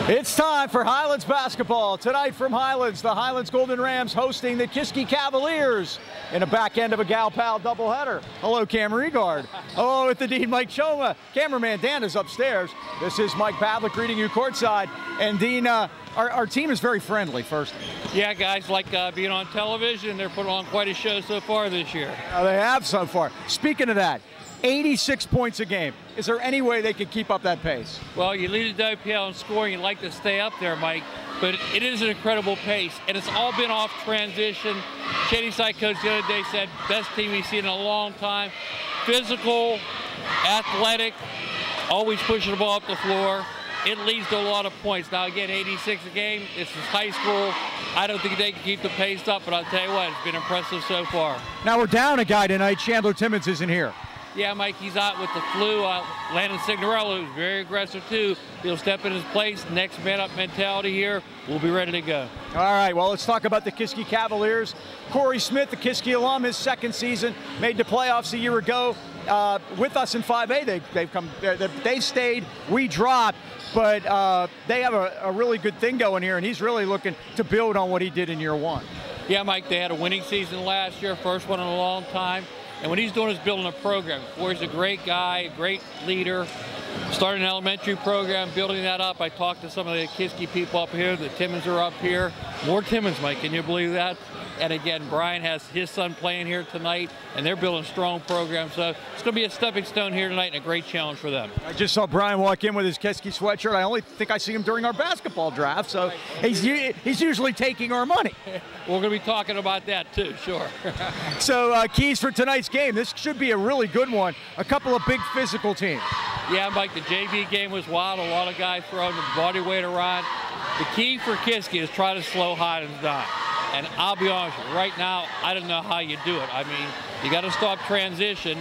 It's time for Highlands basketball. Tonight from Highlands, the Highlands Golden Rams hosting the Kiski Cavaliers in a back end of a Gal Pal doubleheader. Hello, Cam Regard. Hello, with the Dean, Mike Choma. Cameraman Dan is upstairs. This is Mike Pavlik greeting you courtside. And Dean, our team is very friendly, first. Yeah, guys like being on television. They're putting on quite a show so far this year. They have so far. Speaking of that, 86 points a game. Is there any way they could keep up that pace? Well, you lead the WPL in scoring. You'd like to stay up there, Mike, but it is an incredible pace, and it's all been off transition. Shady Side coach the other day said, best team we've seen in a long time. Physical, athletic, always pushing the ball up the floor. It leads to a lot of points. Now, again, 86 a game. This is high school. I don't think they can keep the pace up, but I'll tell you what, it's been impressive so far. Now, we're down a guy tonight. Chandler Timmons isn't here. Yeah, Mike, he's out with the flu. Landon Signorello, who's very aggressive, too. He'll step in his place. Next man up mentality here. We'll be ready to go. All right, well, let's talk about the Kiski Cavaliers. Corey Smith, the Kiski alum, his second season, made the playoffs a year ago. With us in 5A, they've stayed, we dropped, but they have a really good thing going here, and he's really looking to build on what he did in year one. Yeah, Mike, they had a winning season last year, first one in a long time. And what he's doing is building a program. Corey's a great guy, a great leader. Started an elementary program, building that up. I talked to some of the Kiski people up here. The Timmons are up here. More Timmons, Mike, can you believe that? And again, Brian has his son playing here tonight, and they're building a strong program. So it's going to be a stepping stone here tonight and a great challenge for them. I just saw Brian walk in with his Kiski sweatshirt. I only think I see him during our basketball draft, so he's usually taking our money. We're going to be talking about that too, sure. So keys for tonight's game. This should be a really good one. A couple of big physical teams. Yeah, Mike, the JV game was wild. A lot of guys throwing the body weight around. The key for Kiski is try to slow Highlands down. And I'll be honest with you, right now, I don't know how you do it. I mean, you got to stop transition.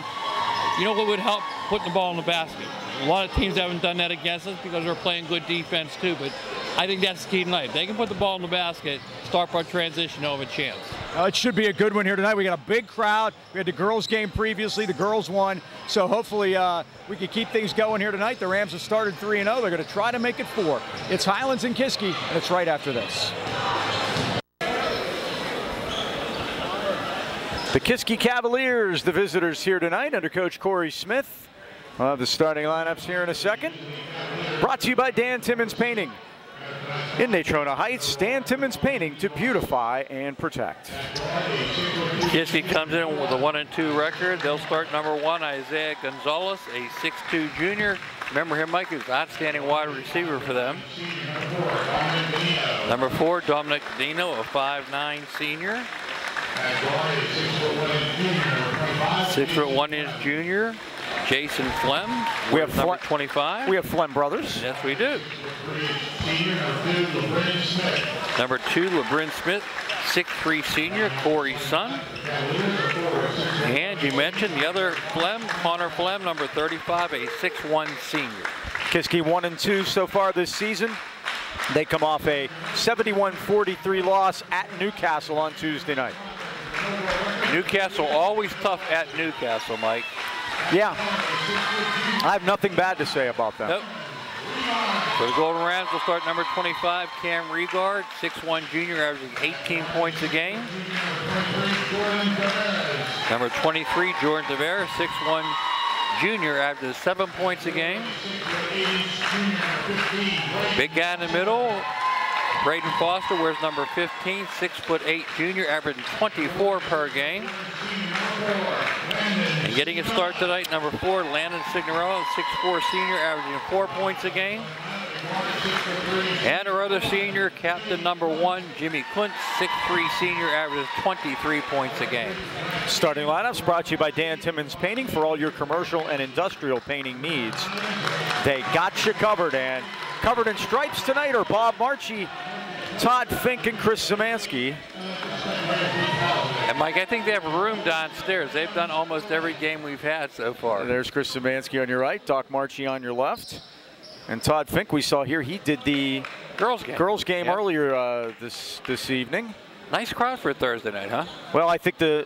You know what would help? Putting the ball in the basket. A lot of teams haven't done that against us because they're playing good defense too, but I think that's the key tonight. If they can put the ball in the basket, start our transition, they'll have a chance. It should be a good one here tonight. We got a big crowd. We had the girls game previously. The girls won. So hopefully we can keep things going here tonight. The Rams have started 3-0. They're going to try to make it 4. It's Highlands and Kiski, and it's right after this. The Kiski Cavaliers, the visitors here tonight under Coach Corey Smith. We'll have the starting lineups here in a second. Brought to you by Dan Timmons Painting. In Natrona Heights, Dan Timmons Painting to beautify and protect. Kiski comes in with a 1-2 record. They'll start number 1, Isaiah Gonzalez, a 6'2 junior. Remember him, Mike, he was an outstanding wide receiver for them. Number 4, Dominic Dino, a 5'9 senior. 6'1" junior. Jason Flem. We have number 25. We have Flem brothers. Yes, we do. Number 2, LeBrin Smith, 6'3 senior, Corey's son. And you mentioned the other Flem, Connor Flem, number 35, a 6'1 senior. Kiski 1-2 so far this season. They come off a 71-43 loss at Newcastle on Tuesday night. Newcastle always tough at Newcastle, Mike. Yeah, I have nothing bad to say about them. Nope. For the Golden Rams, will start number 25, Cam Regard, 6'1 junior, averaging 18 points a game. Number 23, Jordan Tavares, 6'1 junior, averages 7 points a game. Big guy in the middle, Braden Foster, wears number 15, 6'8 junior, averaging 24 per game. And getting a start tonight, number 4, Landon Signorello, 6'4 senior, averaging 4 points a game. And our other senior, captain number 1, Jimmy Kuntz, 6'3 senior, averages 23 points a game. Starting lineups brought to you by Dan Timmons Painting for all your commercial and industrial painting needs. They got you covered, and covered in stripes tonight are Bob Marchi, Todd Fink, and Chris Szymanski. And Mike, I think they have room downstairs. They've done almost every game we've had so far. And there's Chris Szymanski on your right, Doc Marchi on your left. And Todd Fink, we saw here, he did the girls game yep. earlier this evening. Nice crowd for a Thursday night, huh? Well, I think the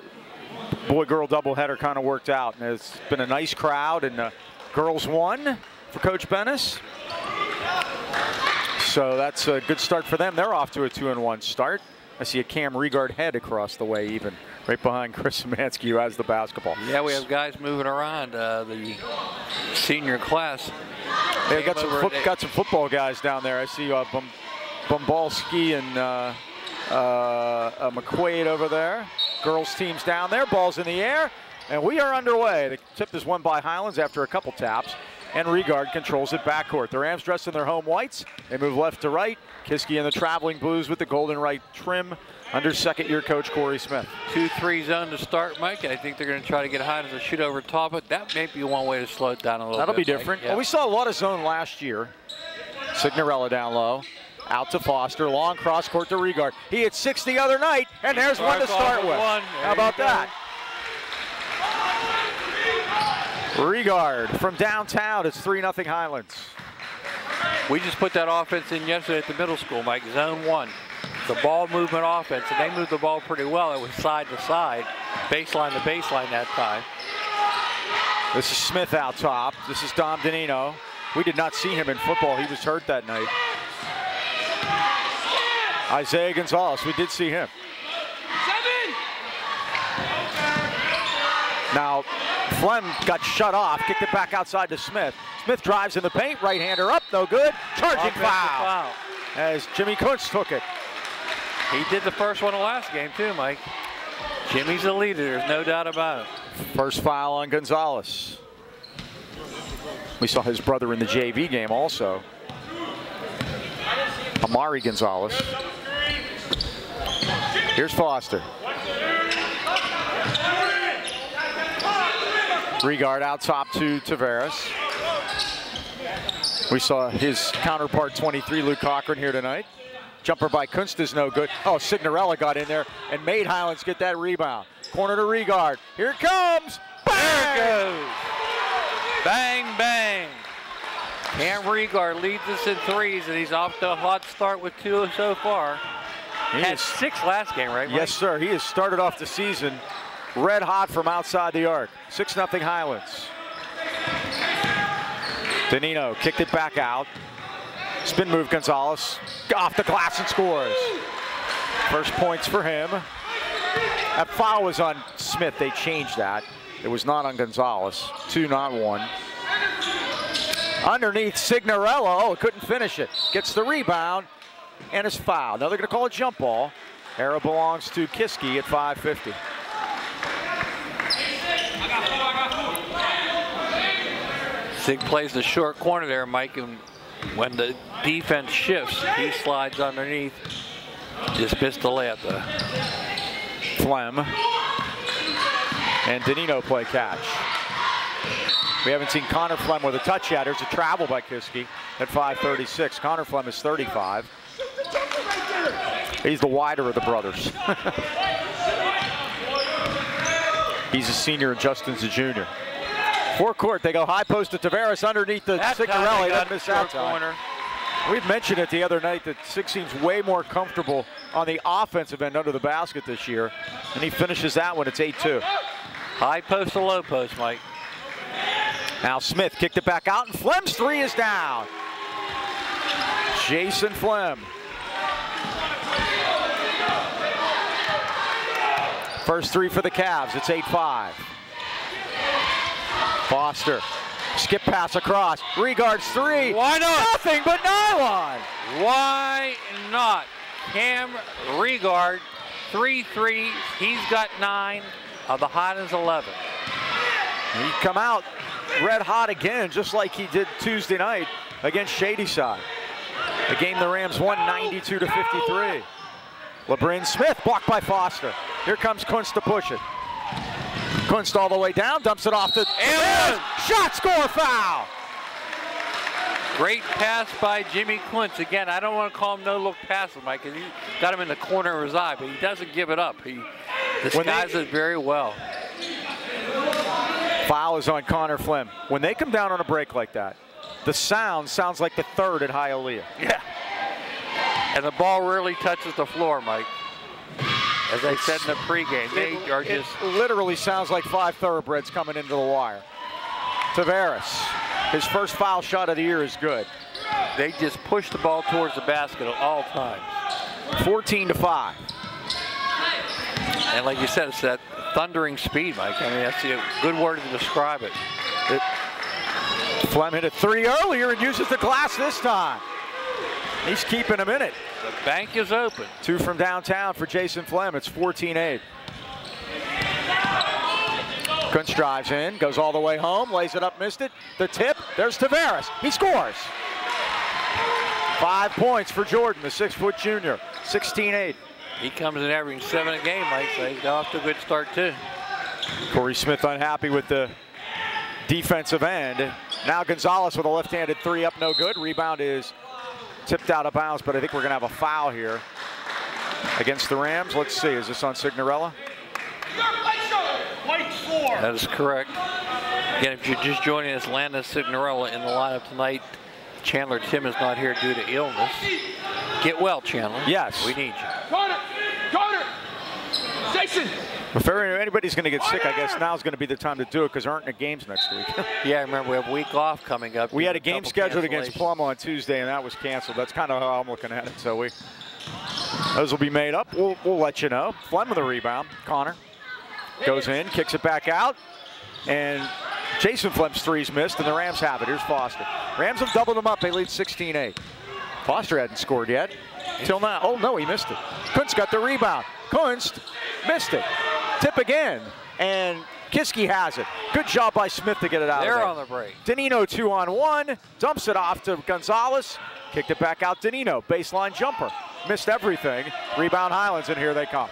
boy-girl doubleheader kind of worked out. And it's been a nice crowd, and the girls won for Coach Bennis. So that's a good start for them. They're off to a 2-1 start. I see a Cam Regard head across the way even, right behind Chris Szymanski, who has the basketball. Yeah, we have guys moving around the senior class. They got some football guys down there. I see Bumbalski and McQuaid over there. Girls team's down there. Ball's in the air, and we are underway. The tip is won by Highlands after a couple taps, and Regard controls it backcourt. The Rams dressed in their home whites. They move left to right. Kiski and the traveling blues with the golden right trim under second-year coach Corey Smith. 2-3 zone to start, Mike. I think they're going to try to get Highlands to shoot over top of it. That may be one way to slow it down a little bit. That'll be different. Yeah. Well, we saw a lot of zone last year. Signorella down low. Out to Foster. Long cross court to Regard. He hit 6 the other night, and there's one to start with. How about that? Regard from downtown. It's 3-0 Highlands. We just put that offense in yesterday at the middle school, Mike. Zone 1. The ball movement offense, and they moved the ball pretty well. It was side to side, baseline to baseline that time. This is Smith out top. This is Dom Danino. We did not see him in football. He was hurt that night. Isaiah Gonzalez, we did see him. Now, Flem got shut off, kicked it back outside to Smith. Smith drives in the paint, right-hander up, no good. Charging foul as Jimmy Kuntz took it. He did the first one of last game too, Mike. Jimmy's a leader, there's no doubt about it. First foul on Gonzalez. We saw his brother in the JV game also. Amari Gonzalez. Here's Foster. Regard out top to Tavares. We saw his counterpart 23, Luke Cochran, here tonight. Jumper by Kunst is no good. Oh, Signorella got in there and made Highlands get that rebound. Corner to Regard. Here it comes. Bang! There it goes. Bang, bang. Cam Regard leads us in threes, and he's off to a hot start with 2 so far. He had 6 last game, right, Mike? Yes, sir. He has started off the season red hot from outside the arc. 6-0 Highlands. Danino kicked it back out. Spin move Gonzalez. Off the glass and scores. First points for him. That foul was on Smith. They changed that. It was not on Gonzalez. 2, not 1. Underneath Signorella. Oh, couldn't finish it. Gets the rebound and is fouled. Now they're going to call a jump ball. Arrow belongs to Kiski at 5:50. Sig plays the short corner there, Mike, and when the defense shifts, he slides underneath. Just missed the layup, though. Flem and Danino play catch. We haven't seen Connor Flem with a touch yet. There's a travel by Kiski at 5:36. Connor Flem is 35. He's the wider of the brothers. He's a senior and Justin's a junior. Forecourt, they go high post to Tavares underneath the Signorelli. Doesn't miss that time. We've mentioned it the other night that Sig seems way more comfortable on the offensive end under the basket this year, and he finishes that one. It's 8-2. High post to low post, Mike. Now Smith kicked it back out, and Flem's 3 is down. Jason Flem. First 3 for the Cavs. It's 8-5. Foster. Skip pass across. Regard's 3. Why not? Nothing but nylon. Why not? Cam Regard, 3 threes. He's got 9 of the Highlands 11. He come out red hot again, just like he did Tuesday night against Shadyside. The game the Rams won 92-53. LeBrin Smith blocked by Foster. Here comes Kunst to push it. Kunst all the way down, dumps it off to shot, score, foul. Great pass by Jimmy Kuntz. Again, I don't want to call him no-look passer, Mike, because he got him in the corner of his eye, but he doesn't give it up. He disguises it very well. Foul is on Connor Flem. When they come down on a break like that, the sound sounds like the 3rd at Hialeah. Yeah. And the ball rarely touches the floor, Mike. As I said in the pregame, they are just... It literally sounds like 5 thoroughbreds coming into the wire. Tavares, his first foul shot of the year is good. They just push the ball towards the basket at all times. 14-5. And like you said, it's that thundering speed, Mike. I mean, that's a good word to describe it. Flem hit a 3 earlier and uses the glass this time. He's keeping him in it. The bank is open. 2 from downtown for Jason Flem. It's 14-8. Kuntz drives in, goes all the way home, lays it up, missed it. The tip, there's Tavares. He scores. 5 points for Jordan, the 6-foot junior. 16-8. He comes in averaging 7 a game, Mike, so he's got off to a good start too. Corey Smith unhappy with the defensive end. Now Gonzalez with a left-handed 3 up, no good. Rebound is tipped out of bounds, but I think we're going to have a foul here against the Rams. Let's see, is this on Signorella? That is correct. Again, if you're just joining us, Landon Signorella in the lineup tonight. Chandler Tim is not here due to illness. Get well, Chandler. Yes. We need you. Carter! Jason! If anybody's going to get sick, I guess now's going to be the time to do it because there aren't any games next week. Yeah, remember we have a week off coming up. We had a game scheduled against Plum on Tuesday, and that was canceled. That's kind of how I'm looking at it. So those will be made up. We'll let you know. Flem with a rebound. Connor goes in, kicks it back out, and Jason Flem's 3's missed, and the Rams have it. Here's Foster. Rams have doubled them up. They lead 16-8. Foster hadn't scored yet till now. Oh, no, he missed it. Kuntz got the rebound. Kuntz missed it. Tip again, and Kiski has it. Good job by Smith to get it out of there. They're on the break. Danino 2-on-1, dumps it off to Gonzalez, kicked it back out. Danino, baseline jumper, missed everything. Rebound Highlands, and here they come.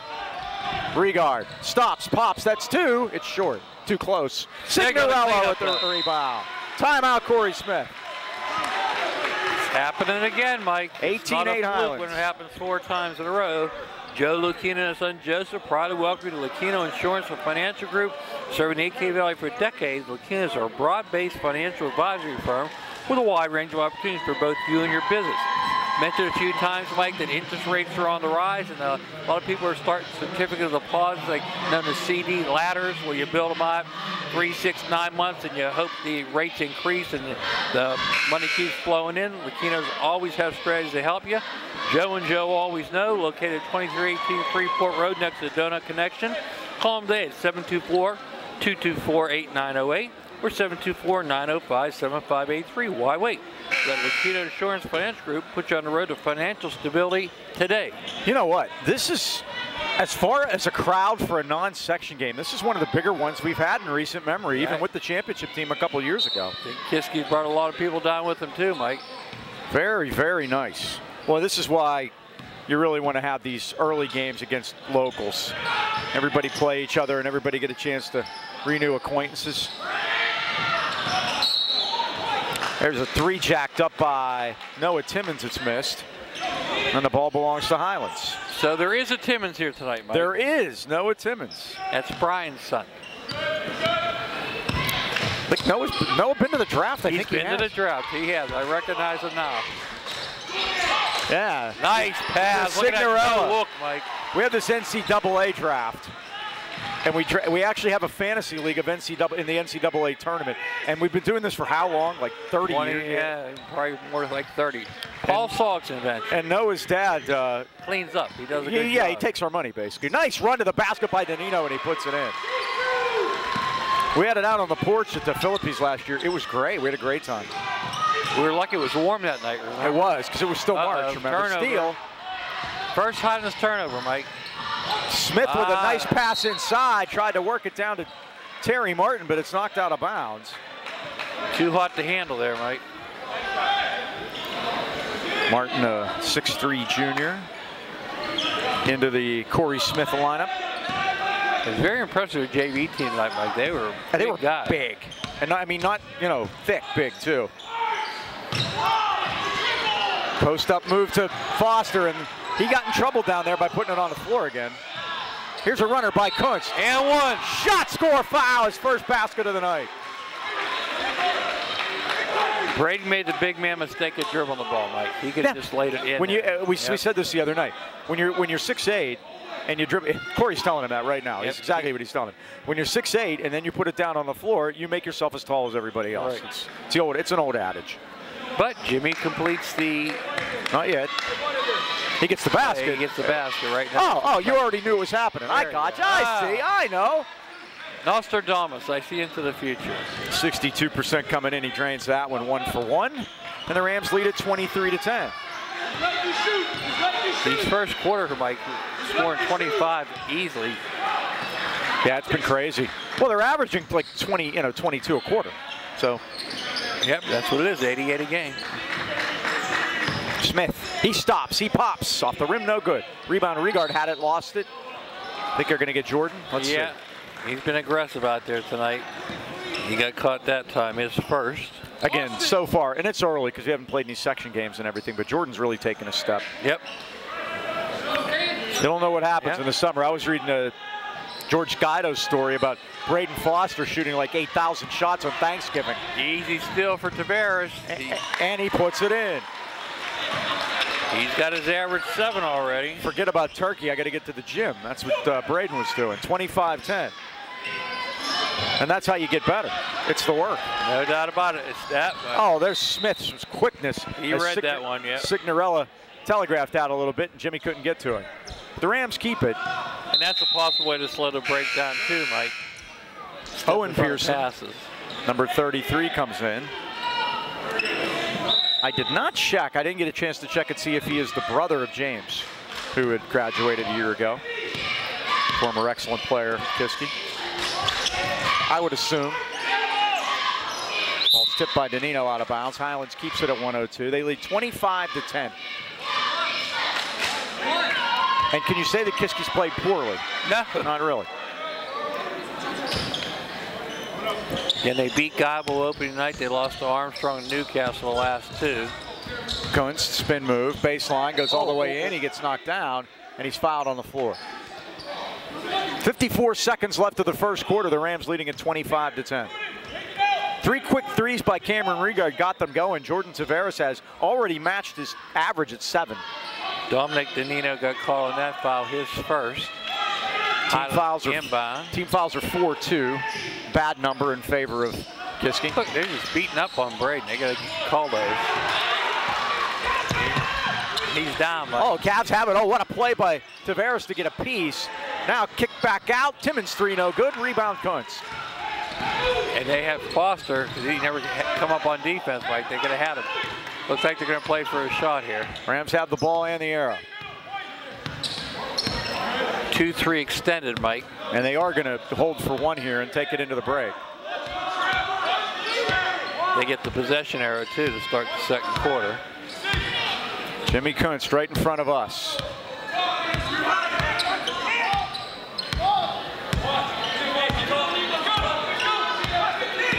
Regard, stops, pops, that's 2, it's short, too close. Signorella with the rebound. Timeout, Corey Smith. It's happening again, Mike. 18-8 Highlands. When it happens 4 times in a row. Joe Lucchino and his son Joseph, proud to welcome you to Lucchino Insurance and Financial Group. Serving the AK Valley for decades, Lucchino is our broad-based financial advisory firm with a wide range of opportunities for both you and your business. Mentioned a few times, Mike, that interest rates are on the rise, and a lot of people are starting certificates of deposit, like known as CD ladders, where you build them out 3, 6, 9 months, and you hope the rates increase and the money keeps flowing in. Lucchino's always have strategies to help you. Joe and Joe always know, located at 2318 Freeport Road next to the Donut Connection. Call them today at 724-224-8908 or 724-905-7583. Why wait? Let Lucchino Insurance Finance Group put you on the road to financial stability today. You know what? This is, as far as a crowd for a non-section game, this is one of the bigger ones we've had in recent memory, even with the championship team a couple years ago. I think Kiski brought a lot of people down with him too, Mike. Very, very nice. Well, this is why you really want to have these early games against locals. Everybody play each other and everybody get a chance to renew acquaintances. There's a 3 jacked up by Noah Timmons. It's missed. And the ball belongs to Highlands. So there is a Timmons here tonight, Mike. There is Noah Timmons. That's Brian's son. I think Noah been to the draft. I think he has. He's been to the draft. He has. I recognize him now. Yeah. Nice pass. Look at that look, Mike. We have this NCAA draft. And we actually have a fantasy league of in the NCAA tournament. And we've been doing this for how long? Like 30 years? Yeah, probably more like 30. Paul Salk's invention. And Noah's dad cleans up. He does a good job. Yeah, he takes our money, basically. Nice run to the basket by Danino, and he puts it in. We had it out on the porch at the Philippines last year. It was great. We had a great time. We were lucky it was warm that night, remember? It was, because it was still March, remember? Turnover. Steele. First Highlands turnover, Mike. Smith with a nice pass inside, tried to work it down to Terry Martin, but it's knocked out of bounds. Too hot to handle there, Mike. Martin, a 6'3" junior, into the Corey Smith lineup. It was very impressive with JV team tonight, Mike. They were guys. Big. And I mean, not, you know, thick, big too. Post up move to Foster, and he got in trouble down there by putting it on the floor again. Here's a runner by Kuntz. And 1. Shot, score, foul. His first basket of the night. Brady made the big man mistake of dribbling the ball, Mike. He could have just laid it in. When we said this the other night. When you're 6'8", and you dribble, Corey's telling him that right now. That's exactly what he's telling him. When you're 6'8", and then you put it down on the floor, you make yourself as tall as everybody else. Right. It's an old adage. But Jimmy completes the... Not yet. He gets the basket. He gets the basket right now. Oh, you already knew it was happening. I got you. I see. I know. Nostradamus, I see into the future. 62% coming in. He drains that one 1 for 1. And the Rams lead it 23-10. These first quarter, Mike, scoring 25 easily. Yeah, it's been crazy. Well, they're averaging like 22 a quarter. So, yep, that's what it is. 88 a game. Smith, he stops, he pops off the rim, no good. Rebound, Regard had it, lost it. Think they're going to get Jordan? Let's see. He's been aggressive out there tonight. He got caught that time, his first. Again, so far, and it's early because we haven't played any section games and everything, but Jordan's really taken a step. Yep. You don't know what happens in the summer. I was reading a George Guido's story about Braden Foster shooting like 8,000 shots on Thanksgiving. Easy steal for Tavares. And he puts it in. He's got his average 7 already. Forget about turkey. I got to get to the gym. That's what Braden was doing. 25-10. And that's how you get better. It's the work. No doubt about it. It's that. Oh, there's Smith's quickness. He read that one, yeah. Signorella telegraphed out a little bit, and Jimmy couldn't get to it. The Rams keep it. And that's a possible way to slow the break down too, Mike. Owen Pearson, passes. number 33, comes in. I did not check. I didn't get a chance to check and see if he is the brother of James, who had graduated a year ago. Former excellent player, Kiski. I would assume. Ball's tipped by Danino out of bounds. Highlands keeps it at 102. They lead 25-10. And can you say that Kiski's played poorly? No. Not really. And they beat Gobble opening night. They lost to Armstrong and Newcastle the last 2. Kunst, spin move, baseline, goes all the way in. He gets knocked down, and he's fouled on the floor. 54 seconds left of the first quarter. The Rams leading at 25-10. 3 quick threes by Cameron Regard got them going. Jordan Tavares has already matched his average at 7. Dominic Danino got called on that foul, his first. Team fouls are 4-2. Bad number in favor of Kiski. Look, they're just beating up on Braden. They got to call those. He's down. Mike. Oh, Cavs have it. Oh, what a play by Tavares to get a piece. Now kick back out. Timmons 3, no good. Rebound Kunst. And they have Foster, because he never come up on defense, Mike. They could have had him. Looks like they're going to play for a shot here. Rams have the ball and the arrow. 2-3 extended, Mike. And they are going to hold for 1 here and take it into the break. They get the possession arrow, too, to start the second quarter. Jimmy Kunst right in front of us.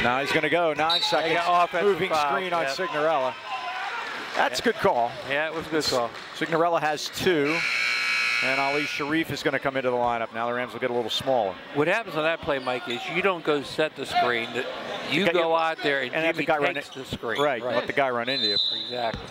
Now he's going to go. 9 seconds. Moving screen on Signorella. That's a good call. Yeah, it was a good call. Signorella has 2. And Ali Sharif is going to come into the lineup. Now the Rams will get a little smaller. What happens on that play, Mike, is you don't go set the screen. You go out there and have the guy run the screen. Right, let the guy run into you. Exactly.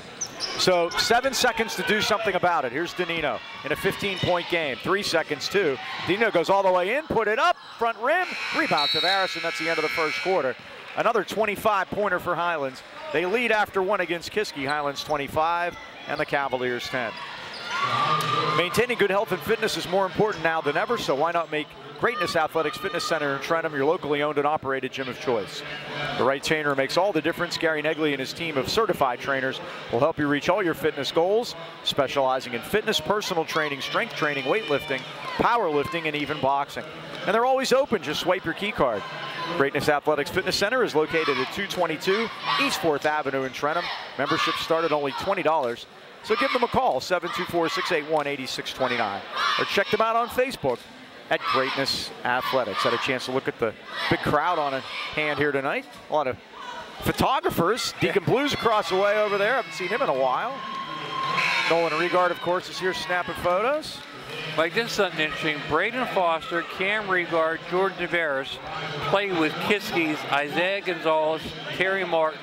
So 7 seconds to do something about it. Here's Danino in a 15-point game. 3 seconds, too. Danino goes all the way in, put it up, front rim, rebound Tavares, and that's the end of the first quarter. Another 25-pointer for Highlands. They lead after 1 against Kiski. Highlands 25 and the Cavaliers 10. Maintaining good health and fitness is more important now than ever, so why not make Greatness Athletics Fitness Center in Trenton your locally owned and operated gym of choice. The right trainer makes all the difference. Gary Negley and his team of certified trainers will help you reach all your fitness goals, specializing in fitness, personal training, strength training, weightlifting, powerlifting, and even boxing. And they're always open. Just swipe your key card. Greatness Athletics Fitness Center is located at 222 East 4th Avenue in Trenton. Memberships start at only $20. So give them a call, 724-681-8629. Or check them out on Facebook at Greatness Athletics. Had a chance to look at the big crowd on hand here tonight. A lot of photographers. Deacon Blues across the way over there. Haven't seen him in a while. Nolan Regard, of course, is here snapping photos. Like, this is something interesting. Braden Foster, Cam Regard, Jordan Tavares played with Kiski's Isaiah Gonzalez, Terry Martin,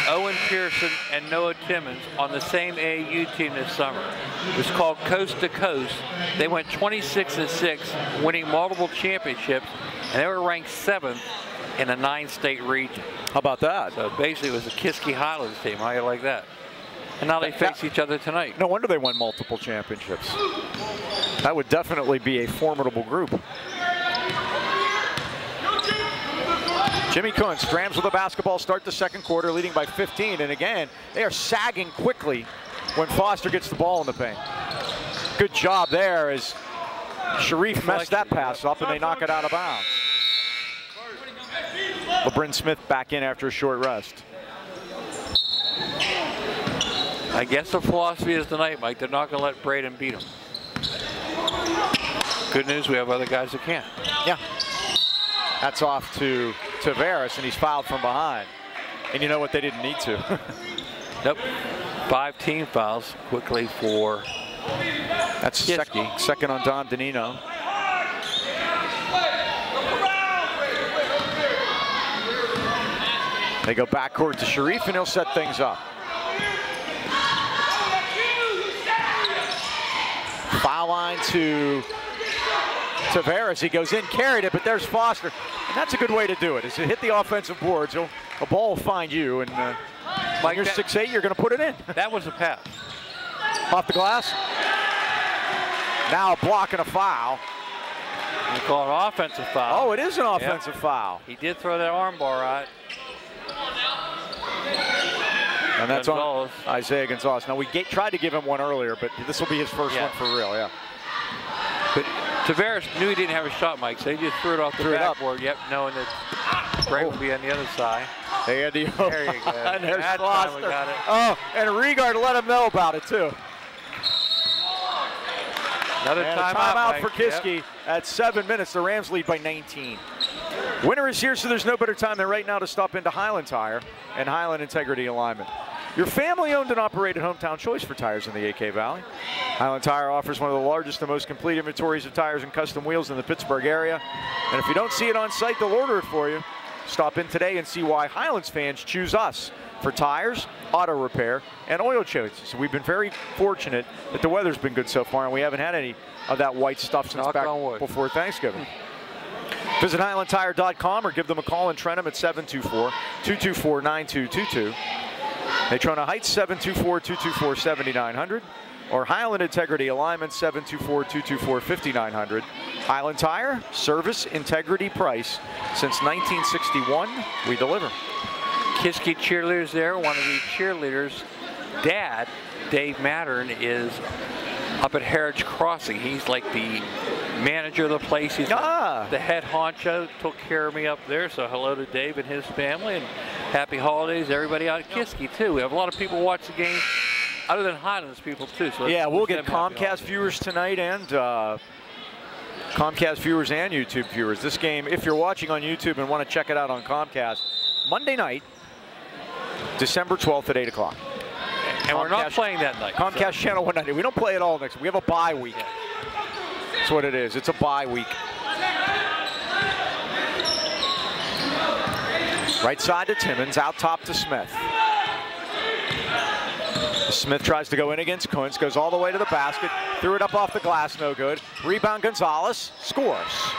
Owen Pearson, and Noah Timmons on the same AAU team this summer. It was called Coast to Coast. They went 26-6, winning multiple championships, and they were ranked 7th in a 9-state region. How about that? So basically it was a Kiski Highlands team. How you like that? And now they face each other tonight. No wonder they won multiple championships. That would definitely be a formidable group. Jimmy Kuntz, Rams with the basketball, start the second quarter, leading by 15. And again, they are sagging quickly when Foster gets the ball in the paint. Good job there as Sharif messed that pass up and they knock it out of bounds. LeBron Smith back in after a short rest. I guess the philosophy is tonight, Mike, they're not going to let Braden beat him. Good news, we have other guys that can. Yeah. That's off to Tavares, and he's fouled from behind. And you know what? They didn't need to. Nope. 5 team fouls quickly for that's second on Don Danino. They go backcourt to Sharif, and he'll set things up. Foul line to Tavares. He goes in, carried it, but there's Foster. And that's a good way to do it, is to hit the offensive boards. A ball will find you, and when you're 6'8", you're going to put it in. That was a pass. Off the glass. Now a block and a foul. You call it an offensive foul. Oh, it is an offensive foul. He did throw that arm bar out. And that's on Isaiah Gonzalez. Now, we tried to give him one earlier, but this will be his first one for real, But Tavares knew he didn't have a shot, Mike, so he just threw it off the backboard, knowing that Bray would be on the other side. They had the there you go. And there's that Foster. time we got it. Oh, and Regard let him know about it, too. Another timeout for Kiski at 7 minutes. The Rams lead by 19. Winter is here, so there's no better time than right now to stop into Highland Tire and Highland Integrity Alignment. Your family-owned and operated hometown choice for tires in the AK Valley. Highland Tire offers one of the largest and most complete inventories of tires and custom wheels in the Pittsburgh area. And if you don't see it on site, they'll order it for you. Stop in today and see why Highlands fans choose us for tires, auto repair, and oil changes. We've been very fortunate that the weather's been good so far, and we haven't had any of that white stuff since back before Thanksgiving. Visit HighlandTire.com or give them a call in Trenton at 724-224-9222. Natrona Heights, 724-224-7900. Or Highland Integrity Alignment, 724-224-5900. Highland Tire, service, integrity, price. Since 1961, we deliver. Kiski cheerleaders there. One of the cheerleaders' dad, Dave Mattern, is up at Heritage Crossing. He's like the manager of the place. He's the head honcho. Took care of me up there. So hello to Dave and his family, and happy holidays everybody out at Kiski too. We have a lot of people watch the game other than Highlands people too. So yeah, we'll get Comcast viewers tonight and Comcast viewers and YouTube viewers. This game, if you're watching on YouTube and want to check it out on Comcast, Monday night, December 12th at 8 o'clock. And we're not playing that night. Comcast Channel 190. We don't play it all next week. We have a bye week. That's what it is. It's a bye week. Right side to Timmons, out top to Smith. Smith tries to go in against Kuntz, goes all the way to the basket, threw it up off the glass, no good. Rebound Gonzalez, scores.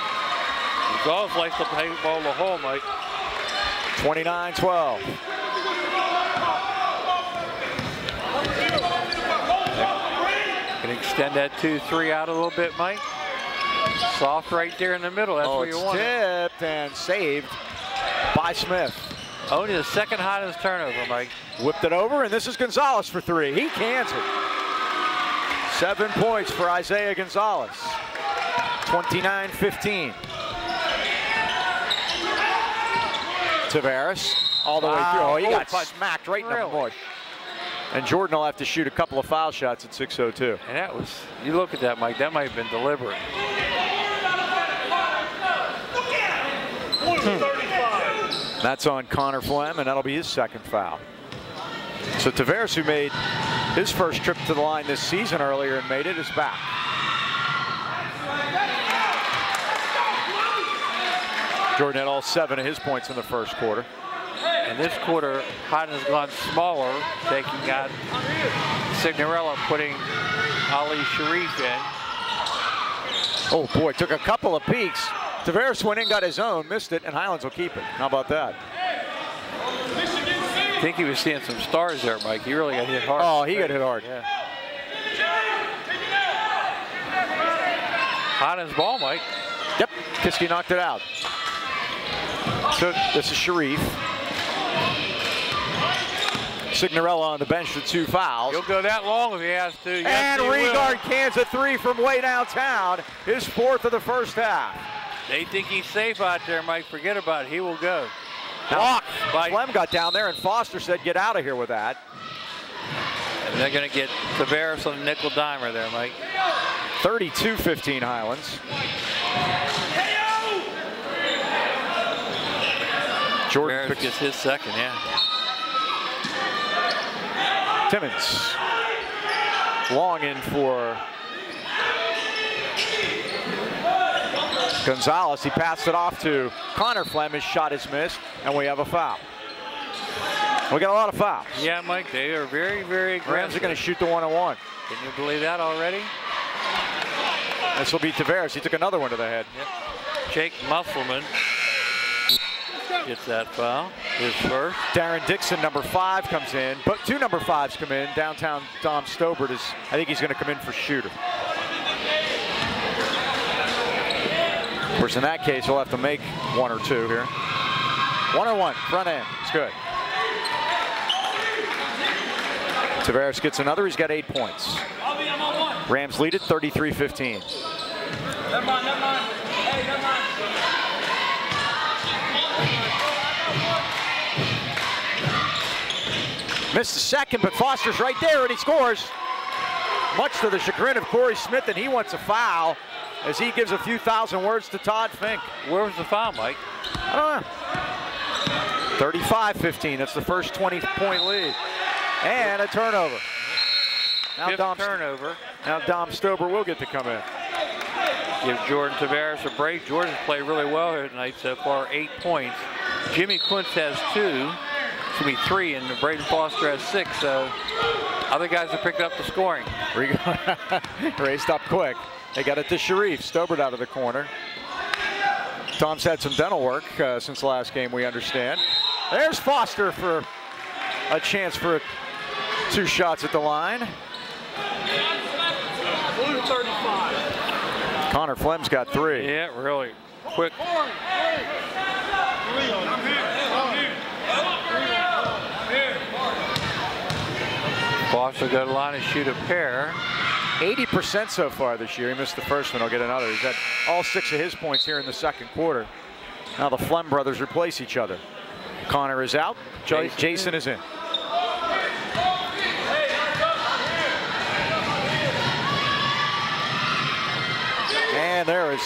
Gonzalez likes to play ball the hole, Mike. 29-12. Can extend that 2-3 out a little bit, Mike. Soft right there in the middle. That's where you want it. Tipped and saved by Smith. Only the second Highlands turnover, Mike. Whipped it over, and this is Gonzalez for three. He cans it. 7 points for Isaiah Gonzalez. 29-15. Tavares all the way through. Oh, he got smacked right in the mush. And Jordan will have to shoot a couple of foul shots at 6:02. And that was, you look at that, Mike, that might have been deliberate. That's on Connor Flem, and that'll be his second foul. So Tavares, who made his first trip to the line this season earlier and made it, is back. Jordan had all 7 of his points in the first quarter. And this quarter, Highlands has gone smaller, taking out Signorella, putting Ali Sharif in. Oh boy, took a couple of peeks. Tavares went in, got his own, missed it, and Highlands will keep it. How about that? I think he was seeing some stars there, Mike. He really got hit hard. Oh, he got hit hard. Yeah. Highlands ball, Mike. Yep, Kiski knocked it out. So this is Sharif. Signorella on the bench with 2 fouls. He'll go that long if he has to. Yes, And Regard cans a 3 from way downtown. His 4th of the first half. They think he's safe out there, Mike. Forget about it. He will go. Blocked. By Flem got down there, and Foster said, "Get out of here with that." And they're going to get Tavares on the nickel dimer there, Mike. 32-15 Highlands. Jordan Tavares gets his second, yeah. Timmons. Long in for Gonzalez. He passed it off to Connor Flem. His shot is missed, and we have a foul. We got a lot of fouls. Yeah, Mike, they are very, very aggressive. Rams are going to shoot the 1-on-1. Can you believe that already? This will be Tavares. He took another one to the head. Yep. Jake Musselman gets that foul, his first. Darren Dixon, number 5, comes in. But 2 number 5s come in. Downtown Dom Stobert is, I think he's going to come in for shooter. Of course, in that case, he'll have to make 1 or 2 here. 1-on-1, front end. It's good. Tavares gets another. He's got 8 points. Rams lead it 33-15. Never mind. Hey, never mind. Missed the second, but Foster's right there, and he scores. Much to the chagrin of Corey Smith, and he wants a foul as he gives a few thousand words to Todd Fink. Where was the foul, Mike? I don't know. 35-15. That's the first 20-point lead. And a turnover. Now turnover. Now Dom Stober will get to come in. Give Jordan Tavares a break. Jordan's played really well here tonight so far, 8 points. Jimmy Quince has 2. It's going to be 3, and Braden Foster has 6. So other guys have picked up the scoring. Raced up quick. They got it to Sharif. Stobert out of the corner. Tom's had some dental work since the last game, we understand. There's Foster for a chance for 2 shots at the line. Blue 35. Connor Flem's got 3. Yeah, really quick. Foster got a line and shoot a pair. 80% so far this year. He missed the first one. He'll get another. He's had all 6 of his points here in the second quarter. Now the Flem brothers replace each other. Connor is out. Jason is in. And there is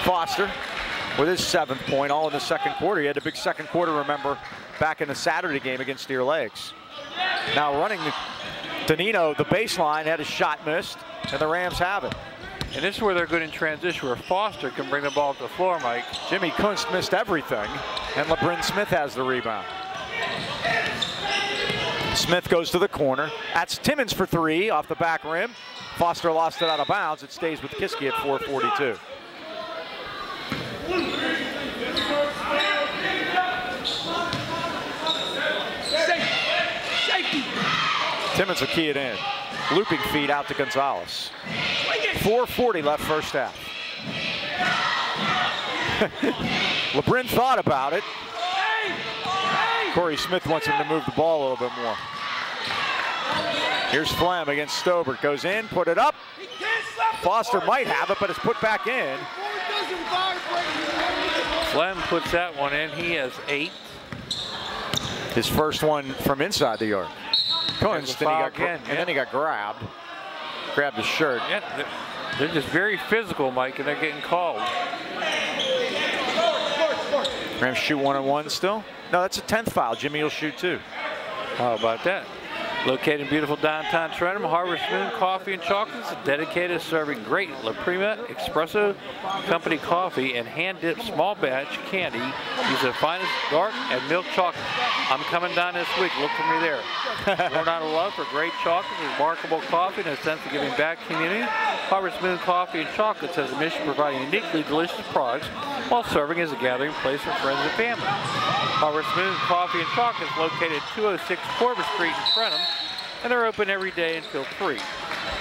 Foster with his 7th point, all in the second quarter. He had a big second quarter, remember, back in the Saturday game against Deer Lakes. Now running Danino, the baseline, had his shot missed, and the Rams have it. And this is where they're good in transition, where Foster can bring the ball to the floor, Mike. Jimmy Kunst missed everything, and LeBrin Smith has the rebound. Smith goes to the corner. That's Timmons for 3 off the back rim. Foster lost it out of bounds. It stays with Kiski at 4:42. Safety. Timmons will key it in. Looping feed out to Gonzalez. 4:40 left first half. LeBrin thought about it. Corey Smith wants him to move the ball a little bit more. Here's Flem against Stobert. Goes in, put it up. Foster might have it, but it's put back in. Flem puts that one in. He has 8. His first one from inside the yard. Kunst, and then he got grabbed. Grabbed his shirt. Yeah, they're just very physical, Mike, and they're getting called. Rams shoot 1-on-1 still? No, that's a 10th foul. Jimmy will shoot 2. How about that? Located in beautiful downtown Trenton, Harvest Moon Coffee and Chocolates is dedicated to serving great La Prima Espresso Company coffee and hand-dipped small batch candy. Use the finest dark and milk chocolate. I'm coming down this week. Look for me there. Learn out a love for great chocolate, remarkable coffee, and a sense of giving back community. Harvest Moon Coffee and Chocolates has a mission providing uniquely delicious products while serving as a gathering place for friends and family. Harvest Moon Coffee and Chocolate is located at 206 Corbin Street in Trenton, and they're open every day until 3.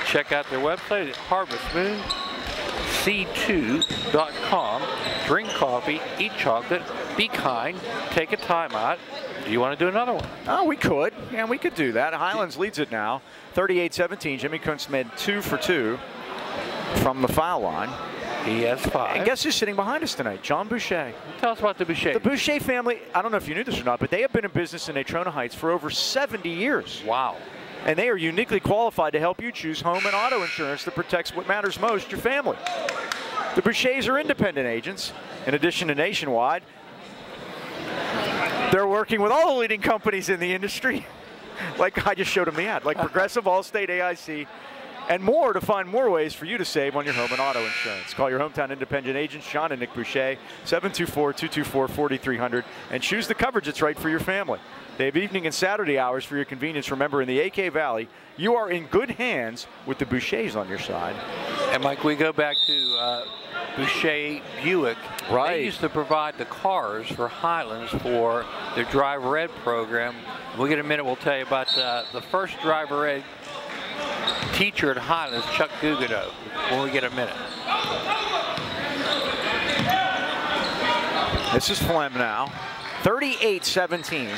Check out their website at harvestmoonc2.com. Drink coffee, eat chocolate, be kind, take a time out. Do you want to do another one? Oh, we could. Yeah, we could do that. Highlands leads it now, 38-17. Jimmy Kuntz made 2 for 2 from the foul line. He has 5. And guess who's sitting behind us tonight? John Boucher. Tell us about the Boucher. The Boucher family, I don't know if you knew this or not, but they have been in business in Natrona Heights for over 70 years. Wow. And they are uniquely qualified to help you choose home and auto insurance that protects what matters most, your family. The Bouchers are independent agents. In addition to Nationwide, they're working with all the leading companies in the industry, like I just showed them the ad, like Progressive, Allstate, AIC, and more to find more ways for you to save on your home and auto insurance. Call your hometown independent agents, Sean and Nick Boucher, 724-224-4300, and choose the coverage that's right for your family. They have evening and Saturday hours for your convenience. Remember, in the AK Valley, you are in good hands with the Bouchers on your side. And Mike, we go back to Boucher Buick. Right. They used to provide the cars for Highlands for their Driver Ed program. We'll get a minute, we'll tell you about the first Driver Ed teacher at Highlands, Chuck Gugano, when we get a minute. This is Flem now, 38-17.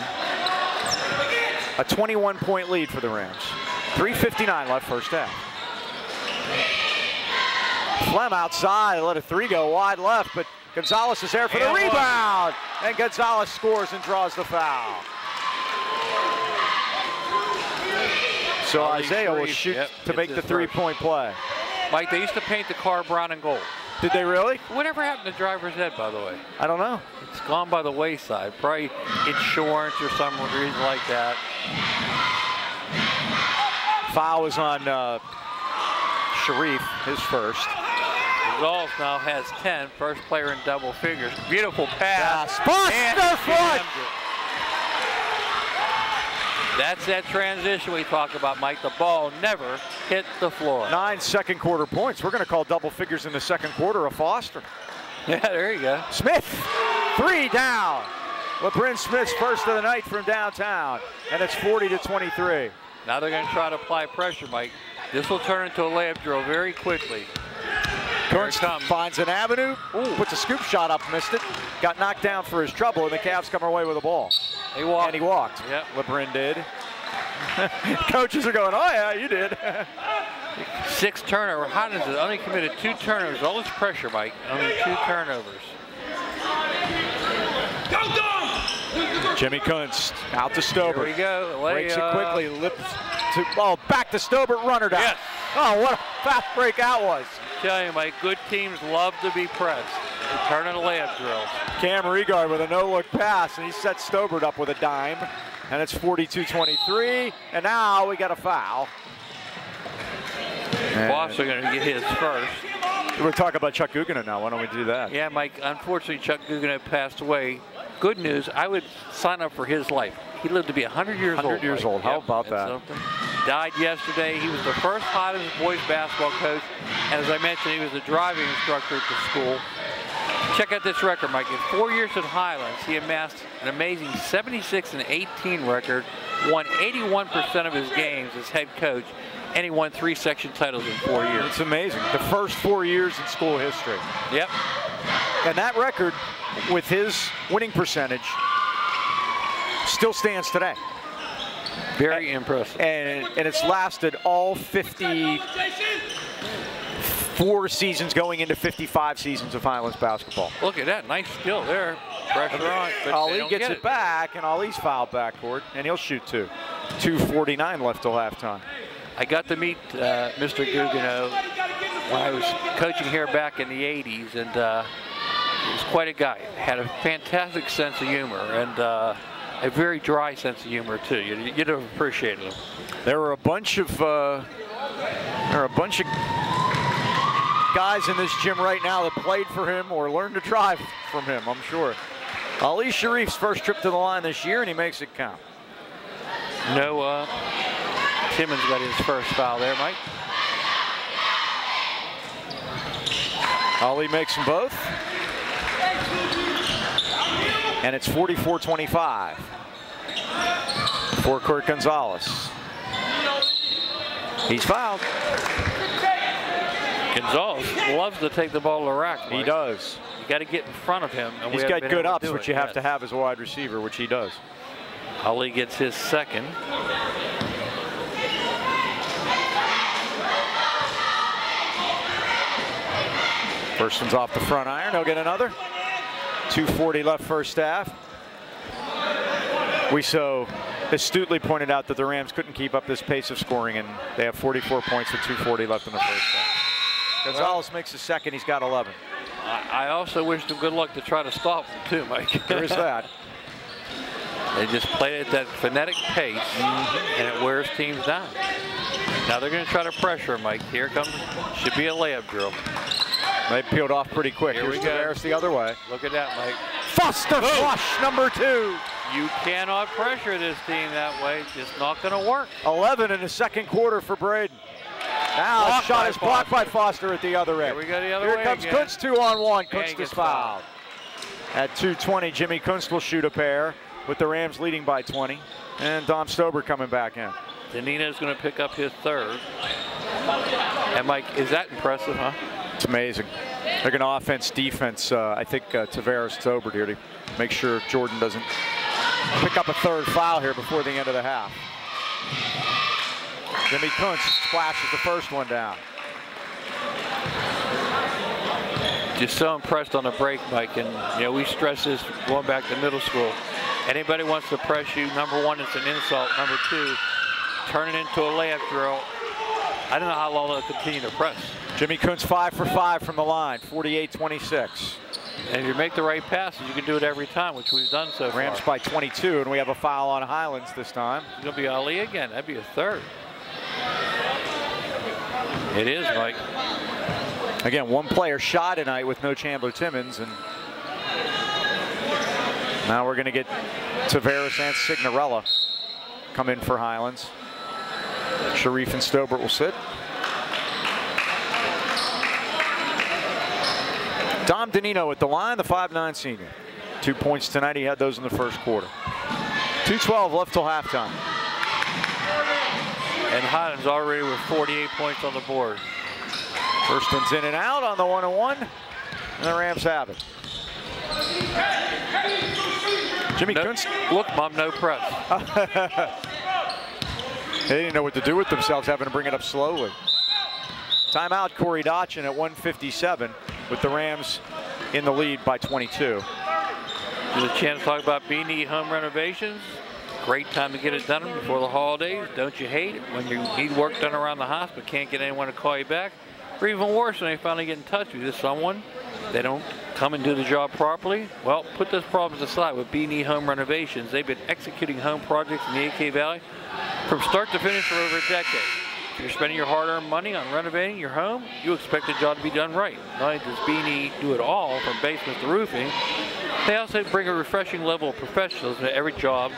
A 21-point lead for the Rams. 3:59 left first half. Flem outside, let a 3 go wide left, but Gonzalez is there for the rebound. And Gonzalez scores and draws the foul. So Isaiah will shoot to make the 3-point play. Mike, they used to paint the car brown and gold. Did they really? Whatever happened to Driver's Ed, by the way? I don't know. It's gone by the wayside. Probably insurance or some reason like that. Foul was on Sharif, his first. Gonzalez now has 10, first player in double figures. Beautiful pass. Buster foot! That's that transition we talk about, Mike. The ball never hit the floor. 9 second quarter points. We're going to call double figures in the second quarter of Foster. Yeah, there you go. Smith, 3 down. LeBrin Smith's first of the night from downtown, and it's 40-23. Now they're going to try to apply pressure, Mike. This will turn into a layup drill very quickly. Kuntz finds an avenue, puts a scoop shot up, missed it, got knocked down for his trouble, and the Cavs come away with the ball. He walked. And he walked. Yep. LeBrin did. Coaches are going, oh yeah, you did. 6 turnovers. Highlands has only committed 2 turnovers. All this pressure, Mike. Only 2 turnovers. Jimmy Kuntz out to Stobert. Here we go. Breaks it quickly. Lips to, back to Stobert. Runner down. Yes. Oh, what a fast break that was. I tell you, Mike, good teams love to be pressed. They turn it a layup drill. Cam Regard with a no-look pass, and he sets Stobert up with a dime. And it's 42-23. And now we got a foul. Foster going to get his first. We're talking about Chuck Gugano now. Why don't we do that? Yeah, Mike, unfortunately, Chuck Gugano passed away. Good news, I would sign up for his life. He lived to be 100 years old. 100 years old. How about that? Something. Died yesterday. He was the first Highlands boys basketball coach. And as I mentioned, he was a driving instructor at the school. Check out this record, Mike. In 4 years at Highlands, he amassed an amazing 76-18 record, won 81% of his games as head coach, and he won 3 section titles in 4 years. It's amazing. The first 4 years in school history. Yep. And that record, with his winning percentage, still stands today. Very impressive. And it's lasted all 54 seasons going into 55 seasons of Highlands basketball. Look at that. Nice steal there. Pressure on. But Ali gets it back, and Ali's fouled backcourt, and he'll shoot 2. 2:49 left till halftime. I got to meet Mr. Gugano when I was coaching here back in the 80s, and he was quite a guy. Had a fantastic sense of humor, and a very dry sense of humor too. You'd have appreciated him. There were a bunch of guys in this gym right now that played for him or learned to drive from him, I'm sure. Ali Sharif's first trip to the line this year, and he makes it count. No, Timmons got his first foul there, Mike. Ali makes them both. And it's 44-25 for Kurt Gonzalez. He's fouled. Gonzalez loves to take the ball to the rack. Mike. He does. You got to get in front of him. And He's got good ups, which you have to have as a wide receiver, which he does. Ali gets his second. First one's off the front iron. He'll get another. 2:40 left first half. We so astutely pointed out that the Rams couldn't keep up this pace of scoring, and they have 44 points with 2:40 left in the first half. Gonzalez makes his second. He's got 11. I also wish them good luck to try to stop them too, Mike. There is that. They just play at that frenetic pace, and it wears teams down. Now they're going to try to pressure Mike. Here comes, should be a layup drill. They peeled off pretty quick. Here we go. Tavares the other way. Look at that, Mike. Foster flush, number 2. You cannot pressure this team that way. Just not going to work. 11 in the second quarter for Braden. Now Blocked shot by is blocked by Foster at the other end. Here we go the other Here way comes again. Kunst 2-on-1. And Kunst gets is fouled. At 2:20, Jimmy Kunst will shoot a pair with the Rams leading by 20. And Dom Stober coming back in. Danino's going to pick up his third. And Mike, is that impressive, huh? It's amazing. They're going to offense, defense. I think Tavares sobered here to make sure Jordan doesn't pick up a third foul here before the end of the half. Jimmy Kunst splashes the first one down. Just so impressed on the break, Mike, and you know we stress this going back to middle school. Anybody wants to press you, number one, it's an insult. Number two, turn it into a layup drill. I don't know how long they'll continue to press. Jimmy Kunst 5 for 5 from the line, 48-26. And if you make the right passes, you can do it every time, which we've done so far. Rams by 22, and we have a foul on Highlands this time. It's going to be Ali again. That'd be a third. It is, Mike. Again, one player shy tonight with no Chandler Timmons, and now we're going to get Tavares and Signorella come in for Highlands. Sharif and Stobert will sit. Dom Danino at the line, the 5'9" senior. 2 points tonight. He had those in the first quarter. 2:12 left till halftime. And Highlands already with 48 points on the board. First one's in and out on the 1-on-1, and the Rams have it. Jimmy Kunst. Look, Mom, no press. They didn't know what to do with themselves, having to bring it up slowly. Timeout, Corey Dotchin at 1:57 with the Rams in the lead by 22. There's a chance to talk about B&E home renovations. Great time to get it done before the holidays. Don't you hate it when you need work done around the house but can't get anyone to call you back? Or even worse, when they finally get in touch with you, someone, they don't come and do the job properly. Well, put those problems aside with B&E Home Renovations. They've been executing home projects in the AK Valley from start to finish for over a decade. If you're spending your hard-earned money on renovating your home, you expect the job to be done right. Not only does B&E do it all, from basement to roofing, they also bring a refreshing level of professionalism to every job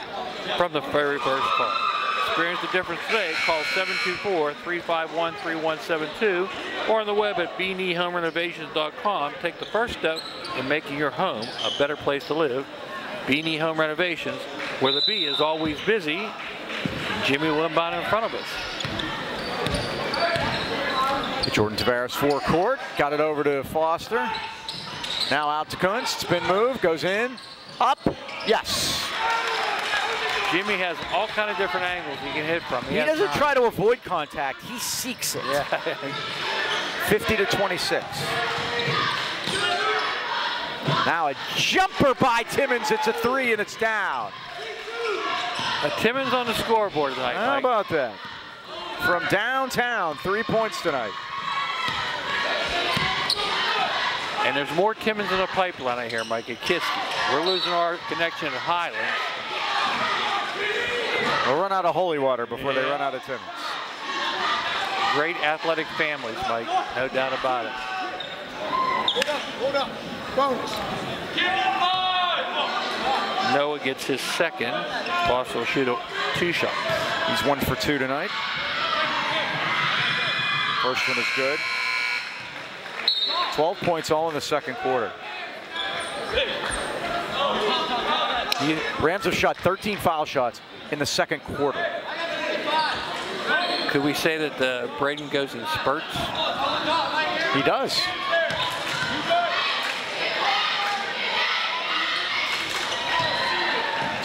from the very first call. Experience the difference today. Call 724-351-3172 or on the web at beanehomerenovations.com. Take the first step in making your home a better place to live. B&E Home Renovations, where the bee is always busy. Jimmy Wimbaum in front of us. Jordan Tavares forecourt, got it over to Foster. Now out to Kunst, spin move, goes in, up, yes. Jimmy has all kind of different angles he can hit from. He doesn't try to avoid contact, he seeks it. Yeah. 50-26. Now a jumper by Timmons, it's a 3 and it's down. Timmons on the scoreboard tonight, How Mike. about that? From downtown, 3 points tonight. And there's more Timmons in the pipeline, I hear, Mike, at Kiski. We're losing our connection at Highlands. We'll run out of holy water before they run out of Timmons. Great athletic families, Mike. No doubt about it. Hold up. Bonus. Noah gets his second. Foster will shoot 2 shots. He's 1 for 2 tonight. First one is good. 12 points all in the second quarter. Rams have shot 13 foul shots in the second quarter. Could we say that Braden goes in spurts? He does.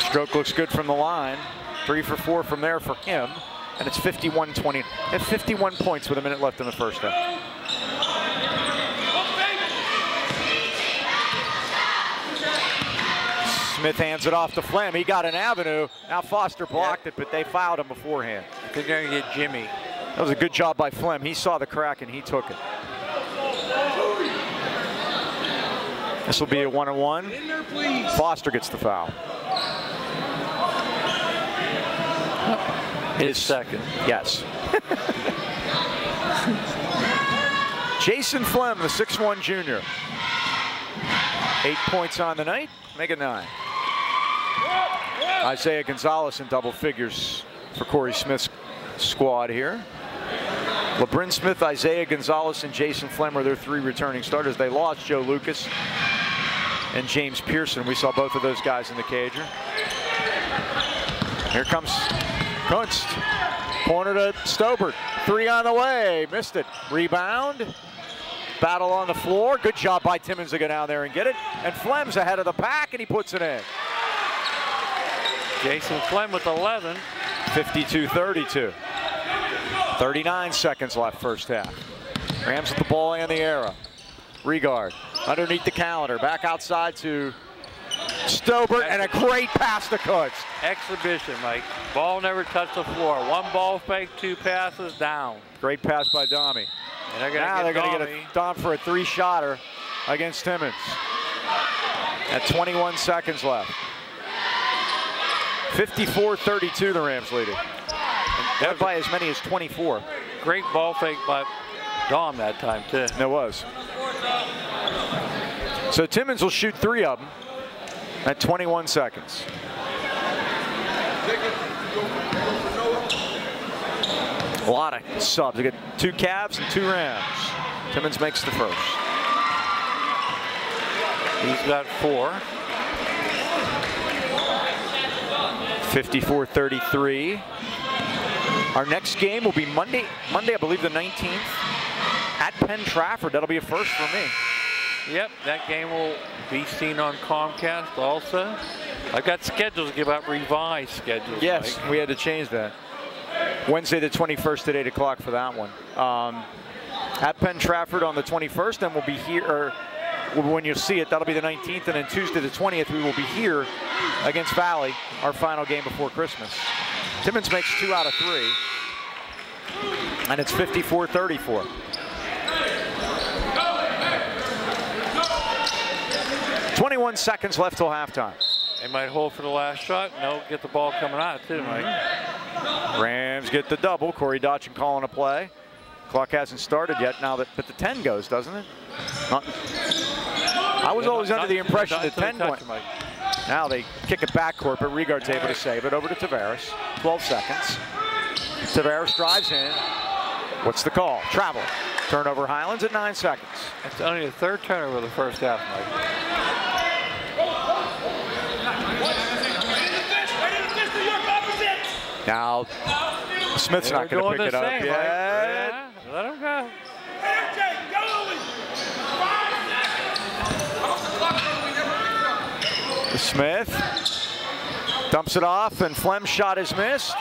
Stroke looks good from the line. 3 for 4 from there for him. And it's 51-20. At 51 points with a minute left in the first half. Smith hands it off to Flem. He got an avenue. Now Foster blocked it, but they fouled him beforehand. They're going to get Jimmy. That was a good job by Flem. He saw the crack and he took it. This will be a 1-on-1. Foster gets the foul. His second. Yes. Jason Flem, the 6'1" junior. 8 points on the night. Make it 9. Isaiah Gonzalez in double figures for Corey Smith's squad here. LeBrin Smith, Isaiah Gonzalez, and Jason Flem are their 3 returning starters. They lost Joe Lucas and James Pearson. We saw both of those guys in the cager. Here comes Kunst. Corner to Stobert. 3 on the way. Missed it. Rebound. Battle on the floor. Good job by Timmons to go down there and get it. And Flem's ahead of the pack, and he puts it in. Jason Flem with 11. 52-32. 39 seconds left first half. Rams with the ball and the arrow. Regard underneath the calendar. Back outside to Stobert, and a great pass to Kunst. Exhibition, Mike. Ball never touched the floor. 1 ball fake, 2 passes, down. Great pass by Domi. And they're going to get a Dom for a 3-shotter against Timmons. At 21 seconds left. 54-32, the Rams leading. Led by as many as 24. Great ball fake by Dom that time, too. There was. So Timmons will shoot 3 of them at 21 seconds. A lot of subs. We got 2 Cavs and 2 Rams. Timmons makes the first. He's got 4. 54-33. Our next game will be Monday, I believe the 19th, at Penn Trafford. That'll be a first for me. Yep, that game will be seen on Comcast also. I've got schedules to give out, revised schedules. Yes, Mike. we had to change that. Wednesday the 21st at 8 o'clock for that one. At Penn Trafford on the 21st, and we'll be here, or when you see it, that'll be the 19th, and then Tuesday the 20th, we will be here against Valley, our final game before Christmas. Timmons makes 2 out of 3, and it's 54-34. "21 seconds left till halftime. They might hold for the last shot, and they'll get the ball coming out too, Mike. Rams get the double. Corey Dotchin calling a play. Clock hasn't started yet now, but the 10 goes, doesn't it? I was always under the impression that 10 went. Now they kick it backcourt, but Regard's able to save it over to Tavares. 12 seconds. Tavares drives in. What's the call? Travel. Turnover Highlands at 9 seconds. It's only the 3rd turnover of the first half, Mike. Now Smith's not going to pick it up yet. Yeah, let him go. Smith dumps it off, and Flem's shot is missed.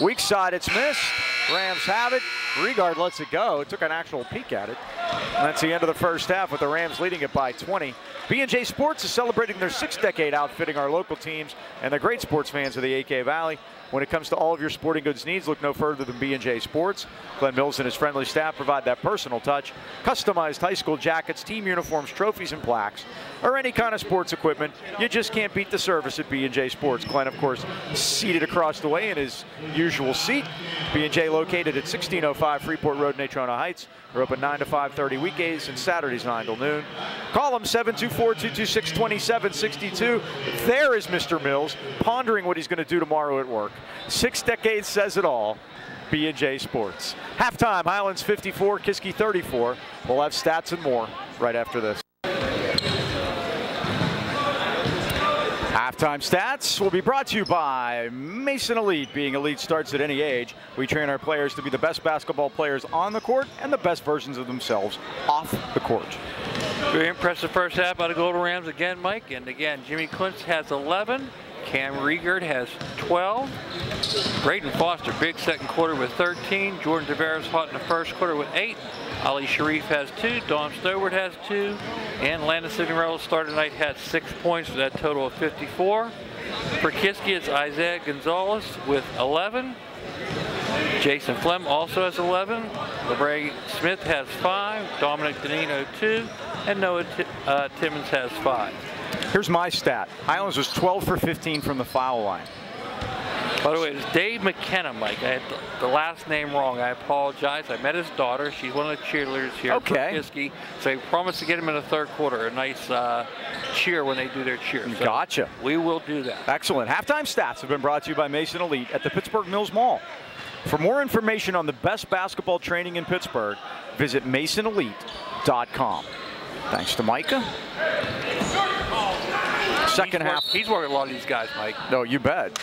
Weak side, it's missed. Rams have it. Regard lets it go. It took an actual peek at it. And that's the end of the first half, with the Rams leading it by 20. B&J Sports is celebrating their 6th decade outfitting our local teams and the great sports fans of the AK Valley. When it comes to all of your sporting goods needs, look no further than B&J Sports. Glenn Mills and his friendly staff provide that personal touch. Customized high school jackets, team uniforms, trophies, and plaques, or any kind of sports equipment. You just can't beat the service at B&J Sports. Glenn, of course, seated across the way in his usual seat. B&J located at 1605 Freeport Road, Natrona Heights. We're open 9 to 5:30 weekdays and Saturdays 9 till noon. Call them 724-226-2762. There is Mr. Mills pondering what he's going to do tomorrow at work. 6 decades says it all. B&J Sports. Halftime, Highlands 54, Kiski 34. We'll have stats and more right after this. Halftime stats will be brought to you by Mason Elite. Being elite starts at any age. We train our players to be the best basketball players on the court and the best versions of themselves off the court. Very impressive first half by the Golden Rams again, Mike. And again, Jimmy Kuntz has 11. Cam Riegert has 12. Braden Foster, big second quarter with 13. Jordan Tavares hot in the first quarter with 8. Ali Sharif has 2. Dom Stoward has 2. And Landon Signorello started tonight had 6 points for that total of 54. For Kiski, it's Isaiah Gonzalez with 11. Jason Flem also has 11. LeBray Smith has 5. Dominic Danino 2. And Noah Timmons has 5. Here's my stat. Highlands was 12 for 15 from the foul line. By the way, it's Dave McKenna, Mike. I had the last name wrong. I apologize. I met his daughter. She's one of the cheerleaders here for Kiski. So I promised to get him in the third quarter. A nice cheer when they do their cheer. So gotcha. We will do that. Excellent. Halftime stats have been brought to you by Mason Elite at the Pittsburgh Mills Mall. For more information on the best basketball training in Pittsburgh, visit masonelite.com. Thanks to Micah. Second half. He's working a lot of these guys, Mike. No, you bet.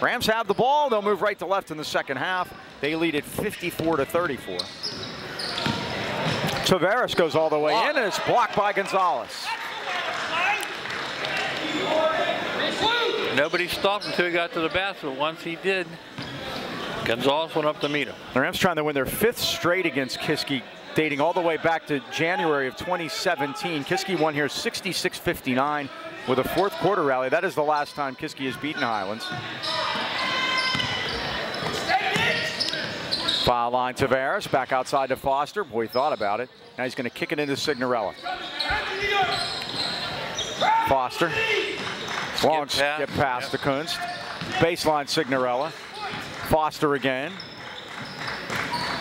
Rams have the ball. They'll move right to left in the second half. They lead at 54-34. Tavares goes all the way in, and it's blocked by Gonzalez. Nobody stopped until he got to the basket. Once he did, Gonzalez went up to meet him. The Rams trying to win their 5th straight against Kiski, dating all the way back to January of 2017. Kiski won here 66-59 with a fourth quarter rally. That is the last time Kiski has beaten Highlands. Foul line Tavares, back outside to Foster. Boy, he thought about it. Now he's going to kick it into Signorello. Foster. Long skip pass to Kunst. Baseline Signorello. Foster again.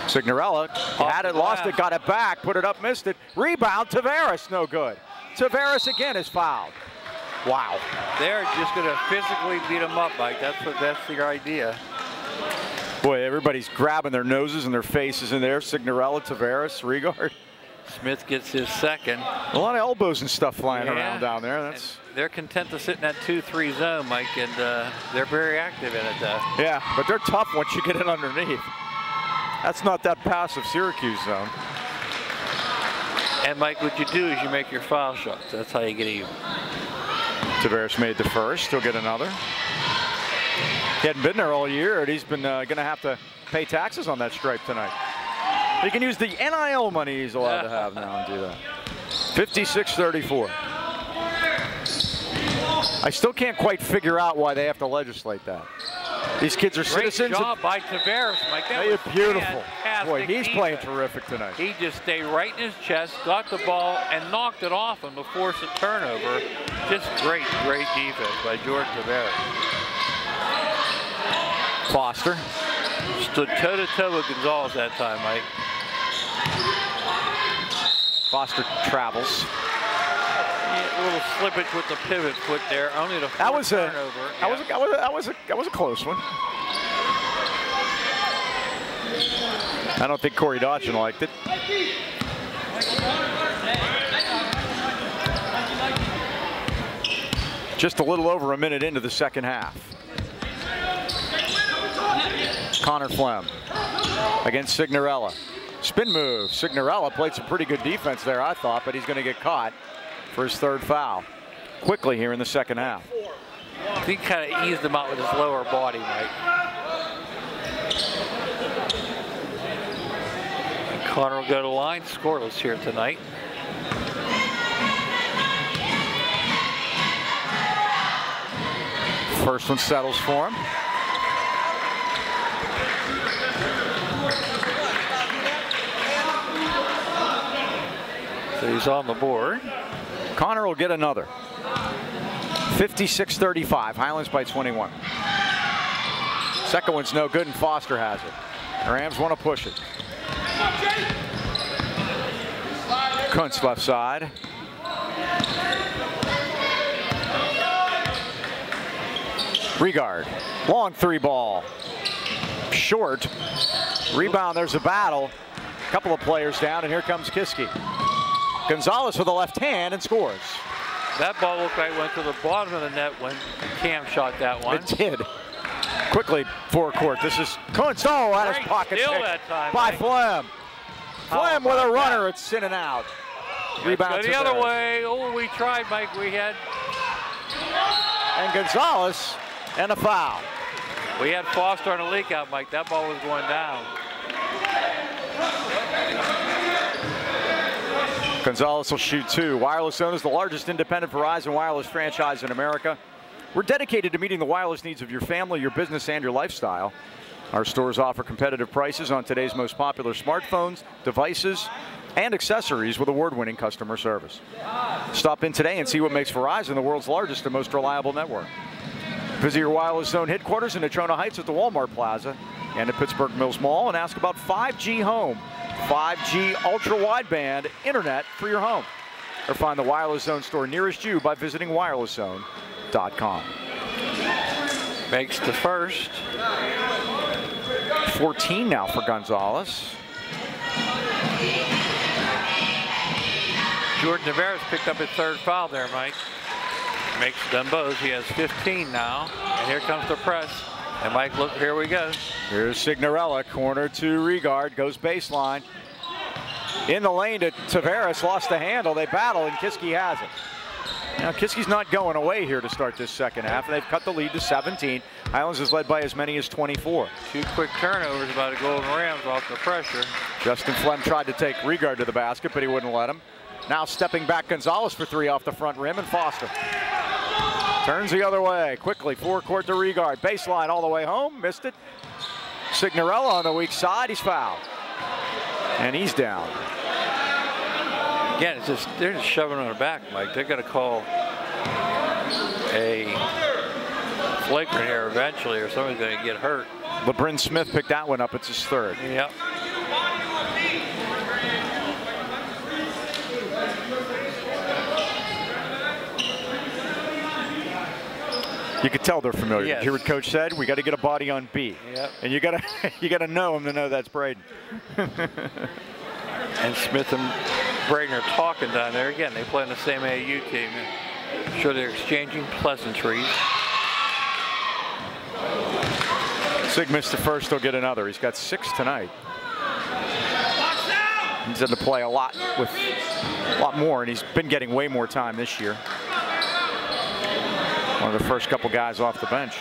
Signorello had it, lost it, got it back, put it up, missed it. Rebound, Tavares, no good. Tavares again is fouled. Wow. They're just going to physically beat him up, Mike. That's their idea. Boy, everybody's grabbing their noses and their faces in there. Signorello, Tavares, Riegert. Smith gets his second. A lot of elbows and stuff flying around down there. And they're content to sit in that 2-3 zone, Mike, and they're very active in it, though. Yeah, but they're tough once you get it underneath. That's not that passive Syracuse zone. And Mike, what you do is you make your foul shots. That's how you get even. Tavares made the first. He'll get another. He hadn't been there all year, and he's been going to have to pay taxes on that stripe tonight. He can use the NIL money he's allowed to have now and do that. 56-34. I still can't quite figure out why they have to legislate that. These kids are citizens. Great job by Tavares, Mike. That was beautiful. Fantastic. Boy, he's playing terrific tonight. He just stayed right in his chest, got the ball, and knocked it off him to force a turnover. Just great defense by Jordan Tavares. Foster. Stood toe-to-toe with Gonzalez that time, Mike. Foster travels. A little slippage with the pivot foot there. Only the fourth turnover. That was a close one. I don't think Corey Dodson liked it. Just a little over a minute into the second half. Connor Flem against Signorello. Spin move. Signorello played some pretty good defense there, I thought, but he's going to get caught for his third foul. Quickly here in the second half. He kind of eased him out with his lower body, Mike. And Connor will go to the line, scoreless here tonight. First one settles for him. So he's on the board. Connor will get another. 56-35, Highlands by 21. Second one's no good, and Foster has it. The Rams want to push it. Kuntz left side. Riegert, long three ball. Short. Rebound, there's a battle. Couple of players down, and here comes Kiski. Gonzalez with the left hand and scores. That ball looked like it went to the bottom of the net when Cam shot that one. It did. Quickly, forecourt. This is Kunst. Oh, out of his pocket. Steal that time, by Mike. Flem. Flem with a runner. It's in and out. Rebound Go the other way. Oh, we tried, Mike. We had. And Gonzalez and a foul. We had Foster on a leak out, Mike. That ball was going down. Gonzalez will shoot 2. Wireless Zone is the largest independent Verizon wireless franchise in America. We're dedicated to meeting the wireless needs of your family, your business, and your lifestyle. Our stores offer competitive prices on today's most popular smartphones, devices, and accessories with award-winning customer service. Stop in today and see what makes Verizon the world's largest and most reliable network. Visit your Wireless Zone headquarters in Natrona Heights at the Walmart Plaza and at Pittsburgh Mills Mall and ask about 5G Home, 5G ultra-wideband internet for your home. Or find the Wireless Zone store nearest you by visiting wirelesszone.com. Makes the first. 14 now for Gonzalez. Jordan Tavares picked up his 3rd foul there, Mike. Makes them both. He has 15 now. And here comes the press. And Mike, look, here we go. Here's Signorella, corner to Regard, goes baseline. In the lane to Tavares, lost the handle. They battle, and Kiski has it. Now, Kiski's not going away here to start this second half. They've cut the lead to 17. Highlands is led by as many as 24. 2 quick turnovers by the Golden Rams off the pressure. Justin Flem tried to take Regard to the basket, but he wouldn't let him. Now stepping back Gonzalez for 3 off the front rim, and Foster turns the other way. Quickly, forecourt to Regard. Baseline all the way home, missed it. Signorella on the weak side, he's fouled. And he's down. Again, it's just, they're just shoving on the back, Mike. They're going to call a flagrant here eventually, or somebody's going to get hurt. LeBron Smith picked that one up. It's his 3rd. Yep. You could tell they're familiar. Yes. You hear what Coach said? We got to get a body on B. Yep. And you got to know him to know that's Braden. And Smith and Braden are talking down there. Again, they play in the same AAU team. I'm sure they're exchanging pleasantries. Sig missed the first, he'll get another. He's got 6 tonight. He's had to play a lot more, and he's been getting way more time this year. One of the first couple guys off the bench.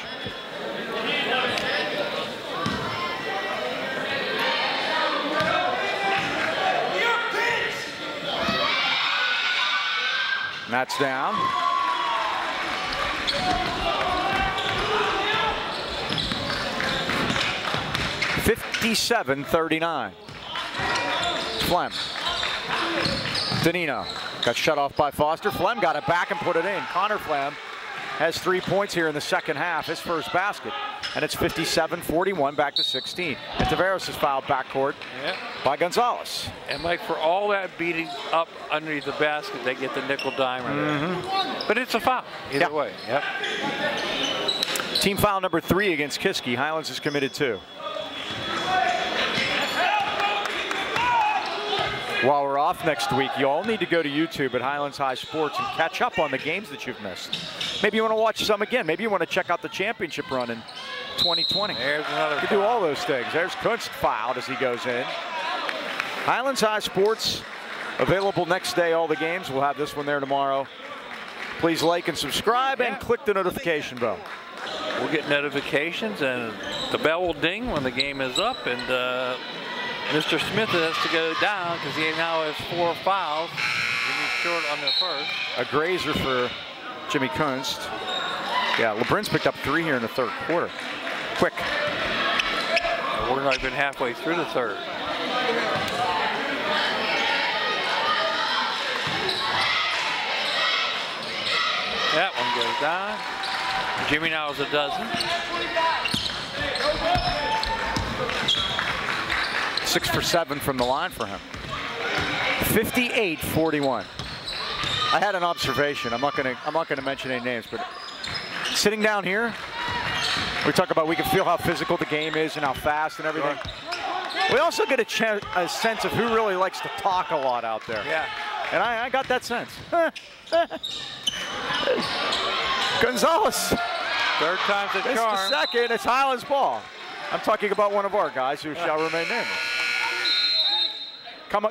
And that's down. (57-39). Flem. Danino got shut off by Foster. Flem got it back and put it in. Connor Flem has 3 points here in the second half, his first basket. And it's 57-41, back to 16. And Tavares is fouled backcourt by Gonzalez. And Mike, for all that beating up underneath the basket, they get the nickel dimer there. But it's a foul either way. Yep. Team foul number 3 against Kiski. Highlands is committed 2. While we're off next week, you all need to go to YouTube at Highlands High Sports and catch up on the games that you've missed. Maybe you want to watch some again. Maybe you want to check out the championship run in 2020. There's another You do all those things. There's Kunst fouled as he goes in. Highlands High Sports, available next day, all the games. We'll have this one there tomorrow. Please like and subscribe and click the notification bell. We'll get notifications and the bell will ding when the game is up, and Mr. Smith has to go down because he now has 4 fouls. He's short on the first. A grazer for Jimmy Kunst. Yeah, LeBron's picked up 3 here in the 3rd quarter. Quick. We're not even halfway through the 3rd. That one goes down. Jimmy now has a dozen. 6 for 7 from the line for him. 58-41. I had an observation. I'm not gonna mention any names, but sitting down here, we talk about we can feel how physical the game is and how fast and everything. We also get a sense of who really likes to talk a lot out there. Yeah. And I got that sense. Gonzalez. Third time's a It's the charm. second. It's Highlands ball. I'm talking about one of our guys who shall remain nameless. Come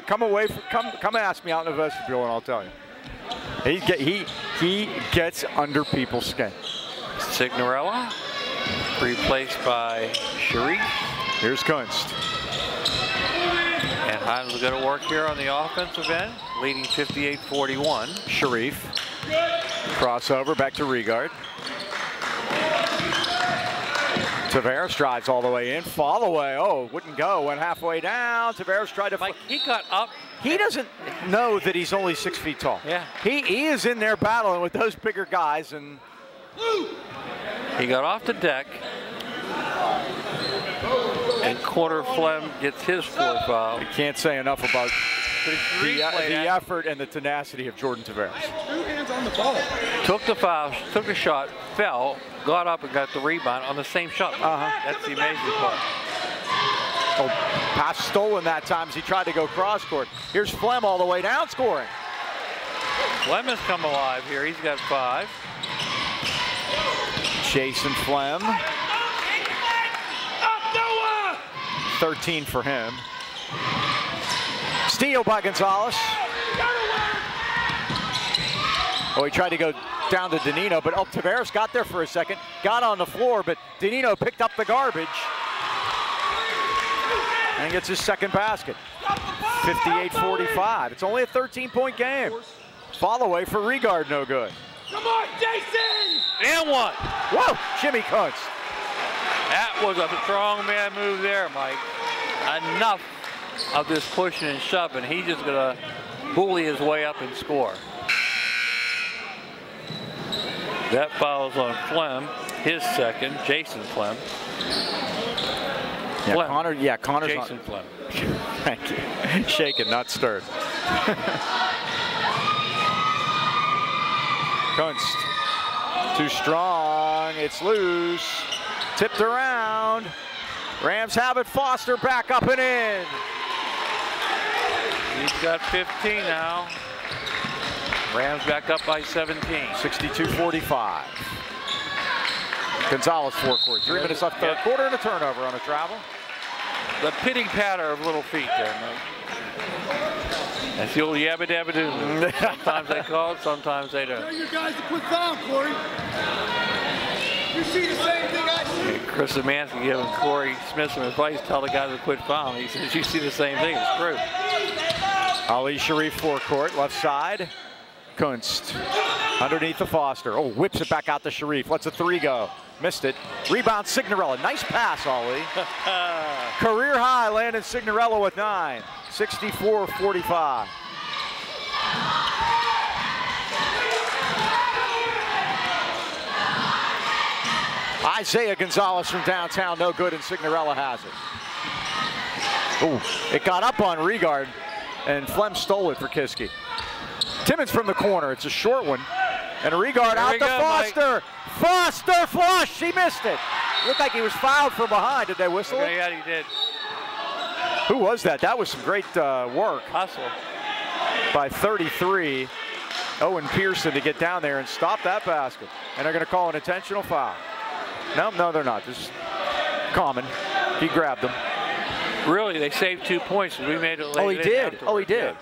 ask me out in the vestibule and I'll tell you. He gets under people's skin. Signorella, replaced by Sharif. Here's Kunst. And Highlands will go to work here on the offensive end, leading 58-41. Sharif. Crossover back to Regard. Tavares drives all the way in. Fall away. Oh, wouldn't go. Went halfway down. Tavares tried to. Mike, he got up. He doesn't know that he's only 6 feet tall. Yeah. He is in there battling with those bigger guys, and He got off the deck. And Corner Flem gets his fourth foul. I can't say enough about the Replay effort and the tenacity of Jordan Tavares. 2 hands on the ball. Took the foul, took a shot, fell, got up and got the rebound on the same shot. That's the amazing part. Oh, pass stolen that time as he tried to go cross court. Here's Flem all the way down scoring. Flem has come alive here. He's got 5. Jason Flem. 13 for him. Steal by Gonzalez. Oh, he tried to go down to Danino, but Tavares got there for a second, got on the floor, but Danino picked up the garbage and gets his second basket. 58-45. It's only a 13-point game. Fall away for Regard, no good. Come on, Jason! And one. Whoa, Jimmy Kunst. That was a strong man move there, Mike. Enough of this pushing and shoving. He's just going to bully his way up and score. That foul's on Flem, his second, Jason Flem. Yeah, Connor's Jason Flem. Thank you. Shaken, not stirred. Kunst. Too strong. It's loose. Tipped around. Rams have it. Foster back up and in. He's got 15 now. Rams back up by 17. 62-45. Gonzalez forecourt. 3 minutes left third quarter and a turnover on a travel. The pitting patter of little feet there, Mike. That's the old yabba dabba doo. Sometimes they call it, sometimes they don't. Tell your guys to quit fouling, Corey. You see the same thing I see. Chris Szymanski giving Corey Smith some advice, tell the guys to quit fouling. He says, you see the same thing, it's true. Ali Sharif forecourt, left side. Kunst underneath the Foster. Oh, whips it back out to Sharif. Lets a 3 go. Missed it. Rebound Signorella. Nice pass, Ali. Career high, Landon Signorella with 9. 64-45. Isaiah Gonzalez from downtown, no good, and Signorella has it. Oh, it got up on Regard, and Flem stole it for Kiski. Timmons from the corner. It's a short one. And Regard out to Foster. Mike. Foster flush. He missed it. Looked like he was fouled from behind. Did they whistle? Okay, yeah, he did. Who was that? That was some great work. Hustle. By 33. Owen Pearson to get down there and stop that basket. And they're going to call an intentional foul. No, they're not. This is common. He grabbed them. Really, they saved 2 points. We made it late. Oh, he did. Oh, he did. Yeah.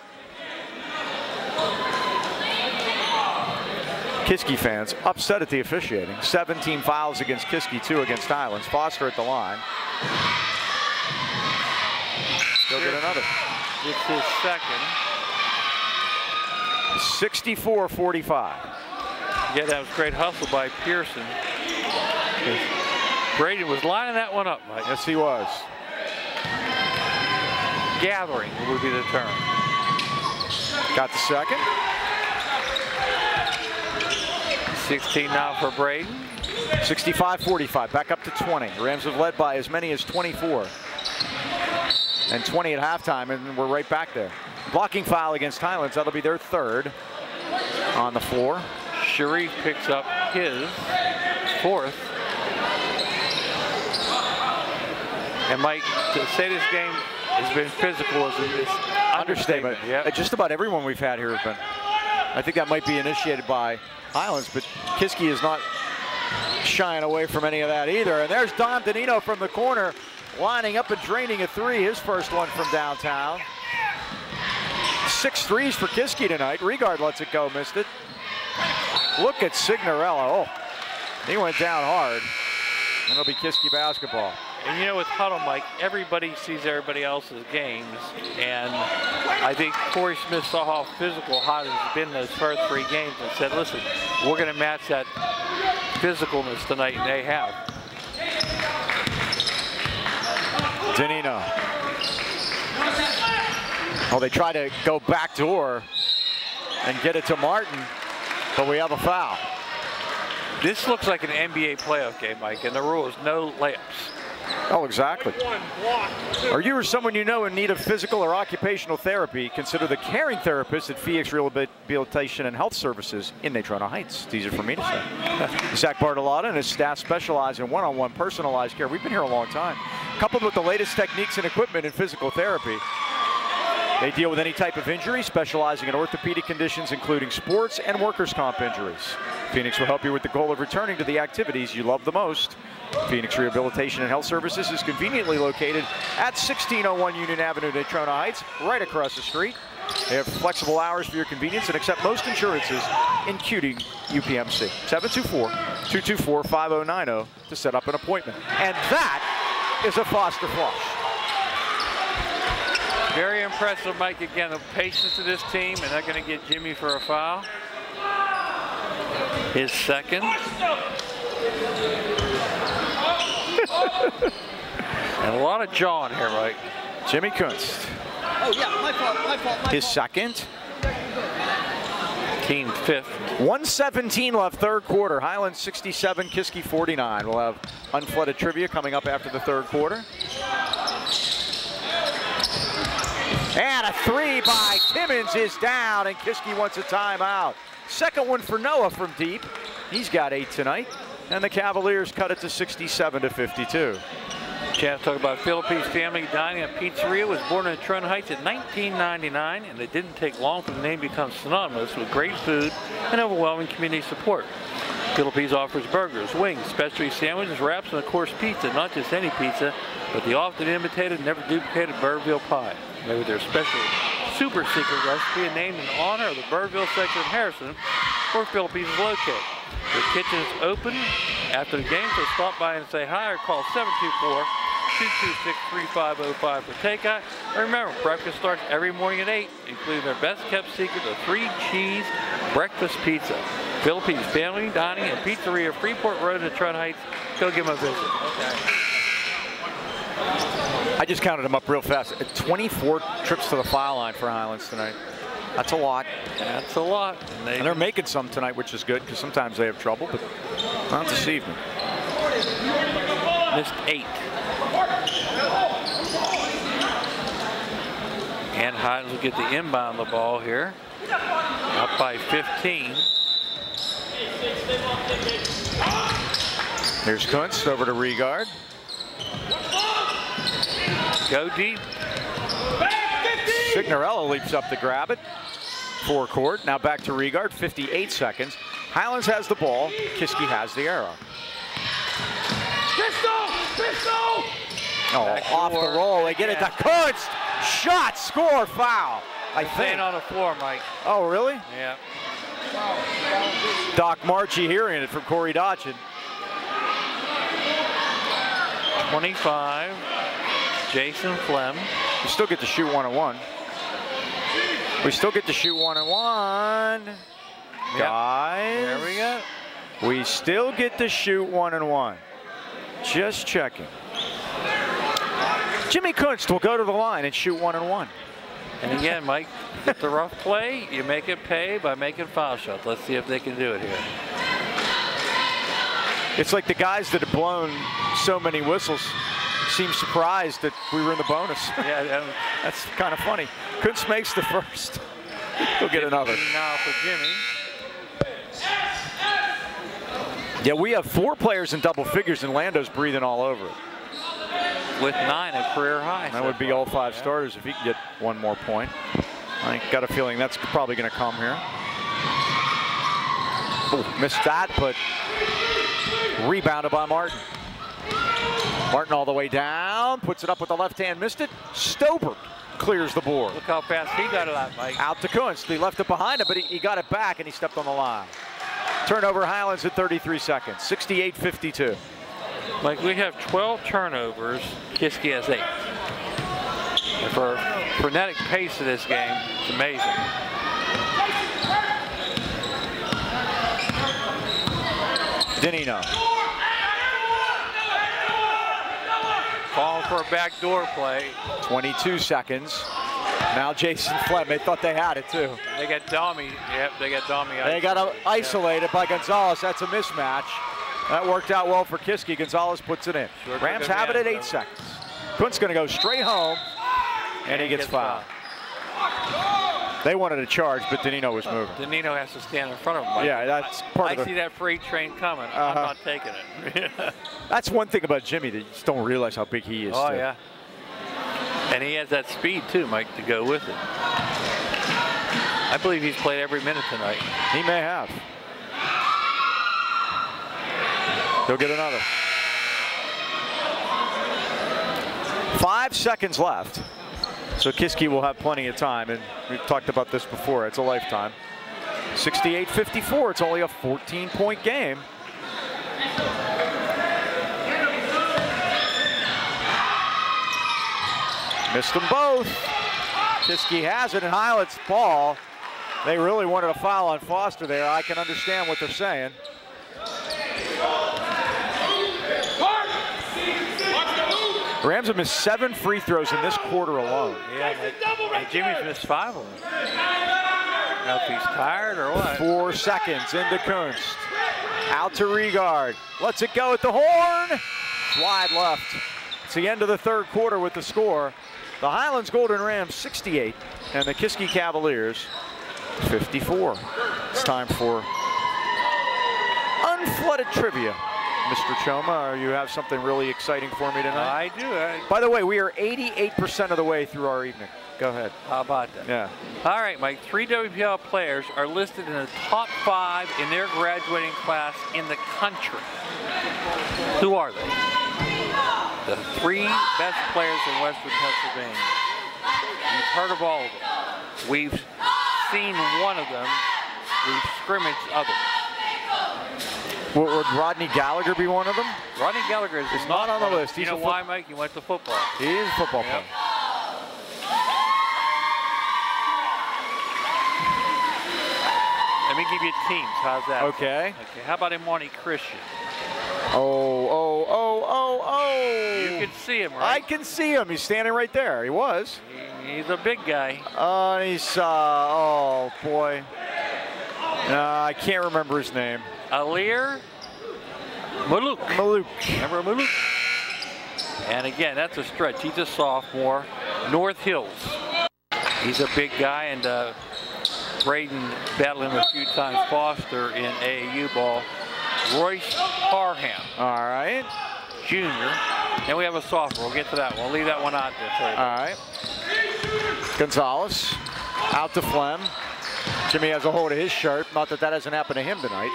Kiski fans upset at the officiating. 17 fouls against Kiski, 2 against Highlands. Foster at the line. He'll get another. It's his second. 64-45. Yeah, that was great hustle by Pearson. Braden was lining that one up, Mike. Yes, he was. Gathering would be the term. Got the second. 16 now for Braden. 65-45, back up to 20. Rams have led by as many as 24. And 20 at halftime, and we're right back there. Blocking foul against Highlands, that'll be their 3rd on the floor. Sharif picks up his 4th. And Mike, to say this game has been physical is understatement. Yeah. Just about everyone we've had here has been. I think that might be initiated by Highlands, but Kiski is not shying away from any of that either. And there's Don Danino from the corner, lining up and draining a three, his first one from downtown. 6 threes for Kiski tonight. Rigard lets it go, missed it. Look at Signorello. Oh, he went down hard. And it'll be Kiski basketball. And you know, with huddle, Mike, everybody sees everybody else's games. And I think Corey Smith saw how physical Highlands has been in those first 3 games and said, listen, we're going to match that physicalness tonight, and they have. Danino. Oh, they try to go backdoor and get it to Martin, but we have a foul. This looks like an NBA playoff game, Mike, and the rule is no layups. Oh, exactly. Are you or someone you know in need of physical or occupational therapy? Consider the caring therapist at Phoenix Rehabilitation and Health Services in Natrona Heights. It's easier for me to say. Zach Bartolotta and his staff specialize in one-on-one personalized care. We've been here a long time. Coupled with the latest techniques and equipment in physical therapy, they deal with any type of injury, specializing in orthopedic conditions, including sports and workers' comp injuries. Phoenix will help you with the goal of returning to the activities you love the most. Phoenix Rehabilitation and Health Services is conveniently located at 1601 Union Avenue, Natrona Heights, right across the street. They have flexible hours for your convenience and accept most insurances, including UPMC. 724-224-5090 to set up an appointment. And that is a Foster flush. Very impressive, Mike. Again, the patience of this team, and they're going to get Jimmy for a foul. His second. And a lot of jaw in here, Mike. Jimmy Kunst. Oh, yeah, my fault. His second. Team fifth. 1:17 left, third quarter. Highlands 67, Kiski 49. We'll have unflooded trivia coming up after the third quarter. And a three by Timmons is down, and Kiski wants a timeout. Second one for Noah from deep. He's got 8 tonight. And the Cavaliers cut it to 67-52. Chad talk about Philippines Family Dining and Pizzeria. Was born in Natrona Heights in 1999, and it didn't take long for the name to become synonymous with great food and overwhelming community support. Philippines offers burgers, wings, specialty sandwiches, wraps, and of course pizza. Not just any pizza, but the often imitated, never duplicated Birdville pie. Maybe their special super secret recipe is named in honor of the Birdville section of Harrison, where Philippines is located. The kitchen is open after the game, so stop by and say hi or call 724-226-3505 for takeout. And remember, breakfast starts every morning at 8, including their best kept secret, the 3-cheese breakfast pizza. Philippines Family Dining and Pizzeria, Freeport Road in Natrona Heights. Go give them a visit. I just counted them up real fast. 24 trips to the foul line for Highlands tonight. That's a lot. That's a lot. And they're making some tonight, which is good, because sometimes they have trouble, but not this evening. Missed 8. And Highlands will get the inbound the ball here. Up by 15. Here's Kunst over to Rigard. Go deep. Signorello leaps up to grab it. Forecourt, now back to Rigard, 58 seconds. Highlands has the ball, Kiski has the arrow. Pistol! Oh, off the roll, they get it to Kunst. Shot, score, foul. I think. On the floor, Mike. Oh, really? Yeah. Doc Marchi hearing it from Corey Dodgen. 25, Jason Flem. We still get to shoot 1-on-1. We still get to shoot 1-on-1. Yep. Guys. There we go. We still get to shoot 1-on-1. Just checking. Jimmy Kunst will go to the line and shoot 1-on-1. And again, Mike, get the rough play, you make it pay by making foul shots. Let's see if they can do it here. It's like the guys that have blown so many whistles seem surprised that we were in the bonus. Yeah, that's kind of funny. Kunst makes the first. He'll get another. Now for Jimmy. Yeah, we have 4 players in double figures, and Lando's breathing all over it. With 9 at career high. That would be all 5 starters if he can get one more point. I got a feeling that's probably going to come here. Ooh, missed that, but rebounded by Martin. Martin all the way down, puts it up with the left hand, missed it. Stober clears the board. Look how fast he got it out, Mike. Out to Kunst. He left it behind him, but he got it back and he stepped on the line. Turnover Highlands at 33 seconds, 68-52. Mike, we have 12 turnovers. Kiski has 8. And for a frenetic pace of this game, it's amazing. Danino. Calling for a backdoor play. 22 seconds. Now Jason Flem, they thought they had it too. They got Domi. Yep, they got Domi. They got isolated by Gonzalez. That's a mismatch. That worked out well for Kiski. Gonzalez puts it in. Sure, Rams have it at 8 seconds. Kunt's going to go straight home, and he gets fouled. They wanted a charge, but Danino was moving. Danino has to stand in front of him. Mike. Yeah, that's part of I see that freight train coming. I'm not taking it. That's one thing about Jimmy that you just don't realize how big he is. Oh, too. yeah. And he has that speed, too, Mike, to go with it. I believe he's played every minute tonight. He may have. He'll get another. 5 seconds left. So Kiski will have plenty of time, and we've talked about this before. It's a lifetime. 68-54. It's only a 14-point game. Missed them both. Kiski has it in Highlands' ball. They really wanted a foul on Foster there. I can understand what they're saying. Rams have missed 7 free throws in this quarter alone. Yeah, and Jimmy's missed 5 of them. I don't know if he's tired or what. 4 seconds into Kunst. Out to Regard. Lets it go at the horn. Wide left. It's the end of the third quarter with the score. The Highlands Golden Rams 68 and the Kiski Cavaliers 54. It's time for unflooded trivia. Mr. Choma, you have something really exciting for me tonight? I do. By the way, we are 88% of the way through our evening. Go ahead. How about that? Yeah. All right, Mike. 3 WPL players are listed in the top 5 in their graduating class in the country. Who are they? The 3 best players in Western Pennsylvania. You've heard of all of them. We've seen one of them. We've scrimmaged others. Would Rodney Gallagher be one of them? Rodney Gallagher is not on the list. You know why, Mike? He went to football. He is a football player. Let me give you teams. How's that? Okay. Okay. How about Imani Christian? Oh. You can see him, right? I can see him. He's standing right there. He was. He's a big guy. Oh, boy. I can't remember his name. Alir Maluk. Remember Maluk? And again, that's a stretch. He's a sophomore. North Hills. He's a big guy, and Braden battled him a few times. Foster in AAU ball. Royce Parham. All right. Junior. And we have a sophomore. We'll get to that one. We'll leave that one out there. All right. Gonzalez out to Flem. Jimmy has a hold of his shirt. Not that that hasn't happened to him tonight.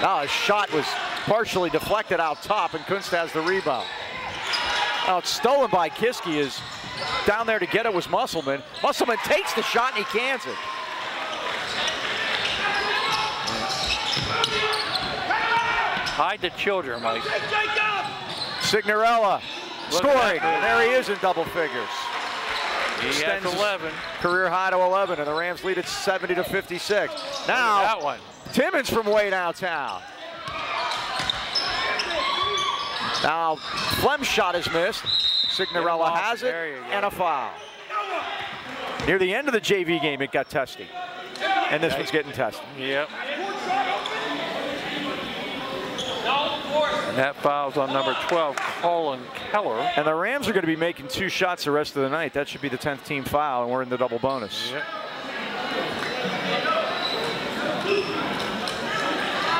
Now his shot was partially deflected out top, and Kunst has the rebound. Now it's stolen by Kiski. Is down there to get it was Musselman. Musselman takes the shot and he cans it. Hide the children, Mike. Signorella scoring. There he is in double figures. He has 11. Career high to 11, and the Rams lead at 70-56. Now, that one. Timmons from way downtown. Now, Flem's shot is missed. Signorella has it, and a foul. Near the end of the JV game, it got testy. And this one's getting tested. Yep. And that foul's on number 12, Colin Keller. And the Rams are going to be making 2 shots the rest of the night. That should be the 10th team foul, and we're in the double bonus. Yep.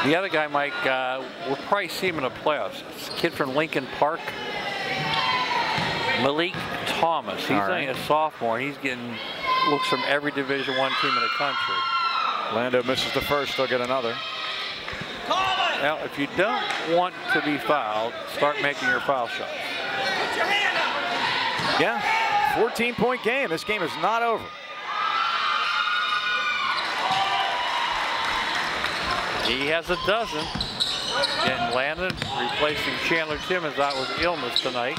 The other guy, Mike, we'll probably see him in the playoffs. It's a kid from Lincoln Park, Malik Thomas. He's only a sophomore. He's getting looks from every Division I team in the country. Lando misses the first. They'll get another. Now, if you don't want to be fouled, start making your foul shots. Yeah, 14-point game. This game is not over. He has a dozen. And Landon replacing Chandler Timmons out with illness tonight.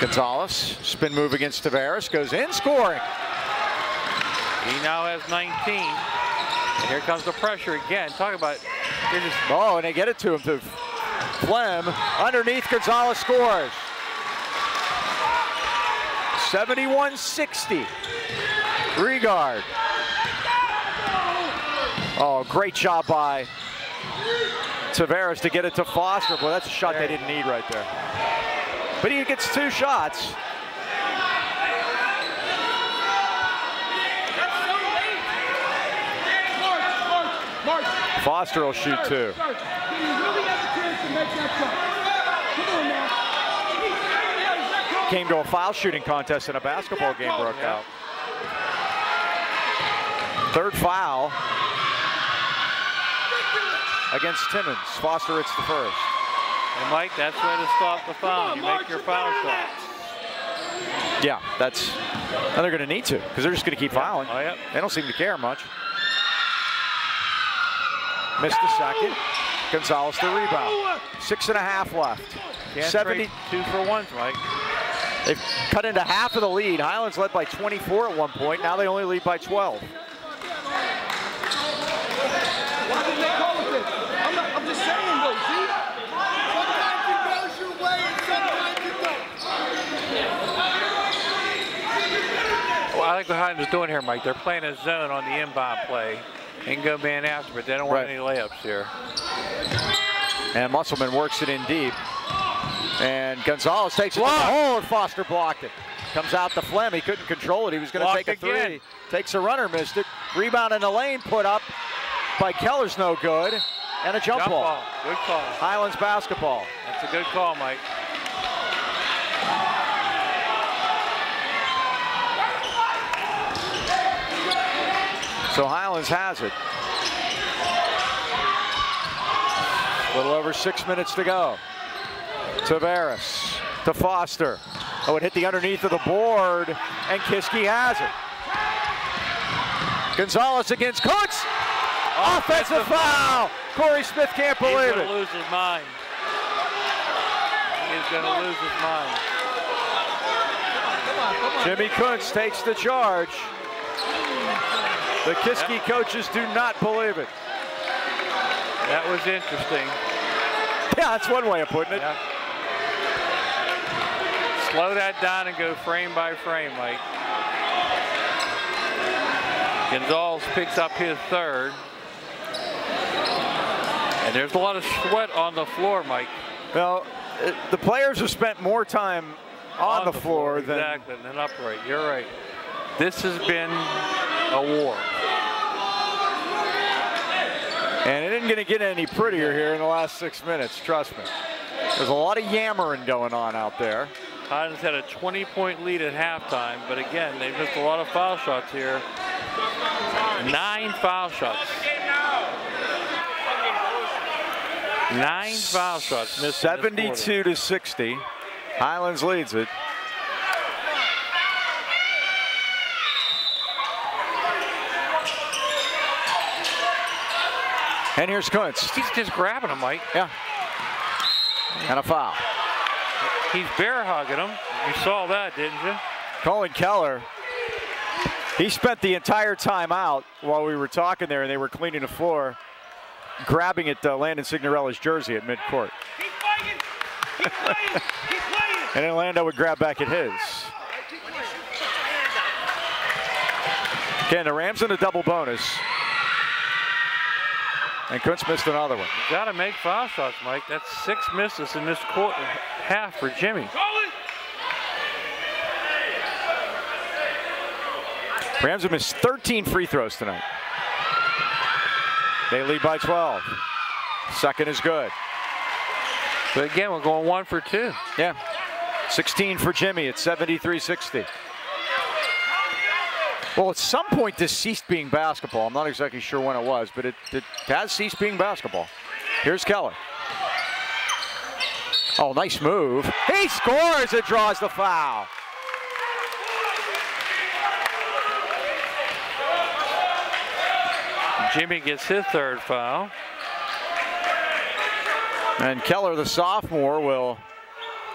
Gonzalez, spin move against Tavares, goes in, scoring. He now has 19. And here comes the pressure again. Talk about, oh, and they get it to him, to Flem. Underneath, Gonzalez scores. 71-60. Regard. Oh, great job by Tavares to get it to Foster. Boy, that's a shot they didn't need right there. But he gets 2 shots. Foster will shoot 2. Came to a foul shooting contest in a basketball game broke out. 3rd foul against Timmons. Foster hits the 1st. And Mike, that's where to stop the foul. You make your foul shots. Yeah, that's, and they're going to need to, because they're just going to keep fouling. Oh, yep. They don't seem to care much. Missed the second. Gonzalez the rebound. 6.5 left. Can't 70. 2 for 1s, Mike. They've cut into half of the lead. Highlands led by 24 at one point. Now they only lead by 12. Why did they call it this? I'm just saying though, see? Sometimes it goes your way and sometimes it don't. Well, I like what Highlands is doing here, Mike. They're playing a zone on the inbound play and go man after, but they don't want any layups here. And Musselman works it in deep. And Gonzalez takes it to the hole, and Foster blocked it. Comes out to Flem. He couldn't control it. He was going to take a 3. Takes a runner, missed it. Rebound in the lane, put up by Keller's no good. And a jump ball. Good call. Highlands basketball. That's a good call, Mike. So Highlands has it. A little over 6 minutes to go. Tavares to Foster. Oh, it hit the underneath of the board, and Kiski has it. Gonzalez against Kuntz. Offensive foul. Corey Smith can't believe it. He's going to lose his mind. He's going to lose his mind. Jimmy Kuntz takes the charge. The Kiski coaches do not believe it. That was interesting. Yeah, that's one way of putting it. Yeah. Slow that down and go frame by frame, Mike. Gonzalez picks up his 3rd. And there's a lot of sweat on the floor, Mike. Well, the players have spent more time on the floor than... Exactly, than upright. You're right. This has been a war. And it isn't going to get any prettier here in the last 6 minutes, trust me. There's a lot of yammering going on out there. Highlands had a 20-point lead at halftime, but again, they missed a lot of foul shots here. 9 foul shots. 9 foul shots missed. 72-60. Highlands leads it. And here's Kuntz. He's just grabbing him, Mike. Yeah. And a foul. He's bear hugging him. You saw that, didn't you? Colin Keller, he spent the entire time out while we were talking there and they were cleaning the floor, grabbing at Landon Signorella's jersey at midcourt. Keep playing! Keep playing! Keep playing! And then Lando would grab back at his. Again, the Rams in a double bonus. And Kuntz missed another one. You got to make foul shots, Mike. That's 6 misses in this quarter, half for Jimmy. Rams have missed 13 free throws tonight. They lead by 12. Second is good. But again, we're going 1 for 2. Yeah. 16 for Jimmy at 73-60. Well, at some point this ceased being basketball. I'm not exactly sure when it was, but it has ceased being basketball. Here's Keller. Oh, nice move. He scores. It draws the foul. Jimmy gets his third foul. And Keller, the sophomore, will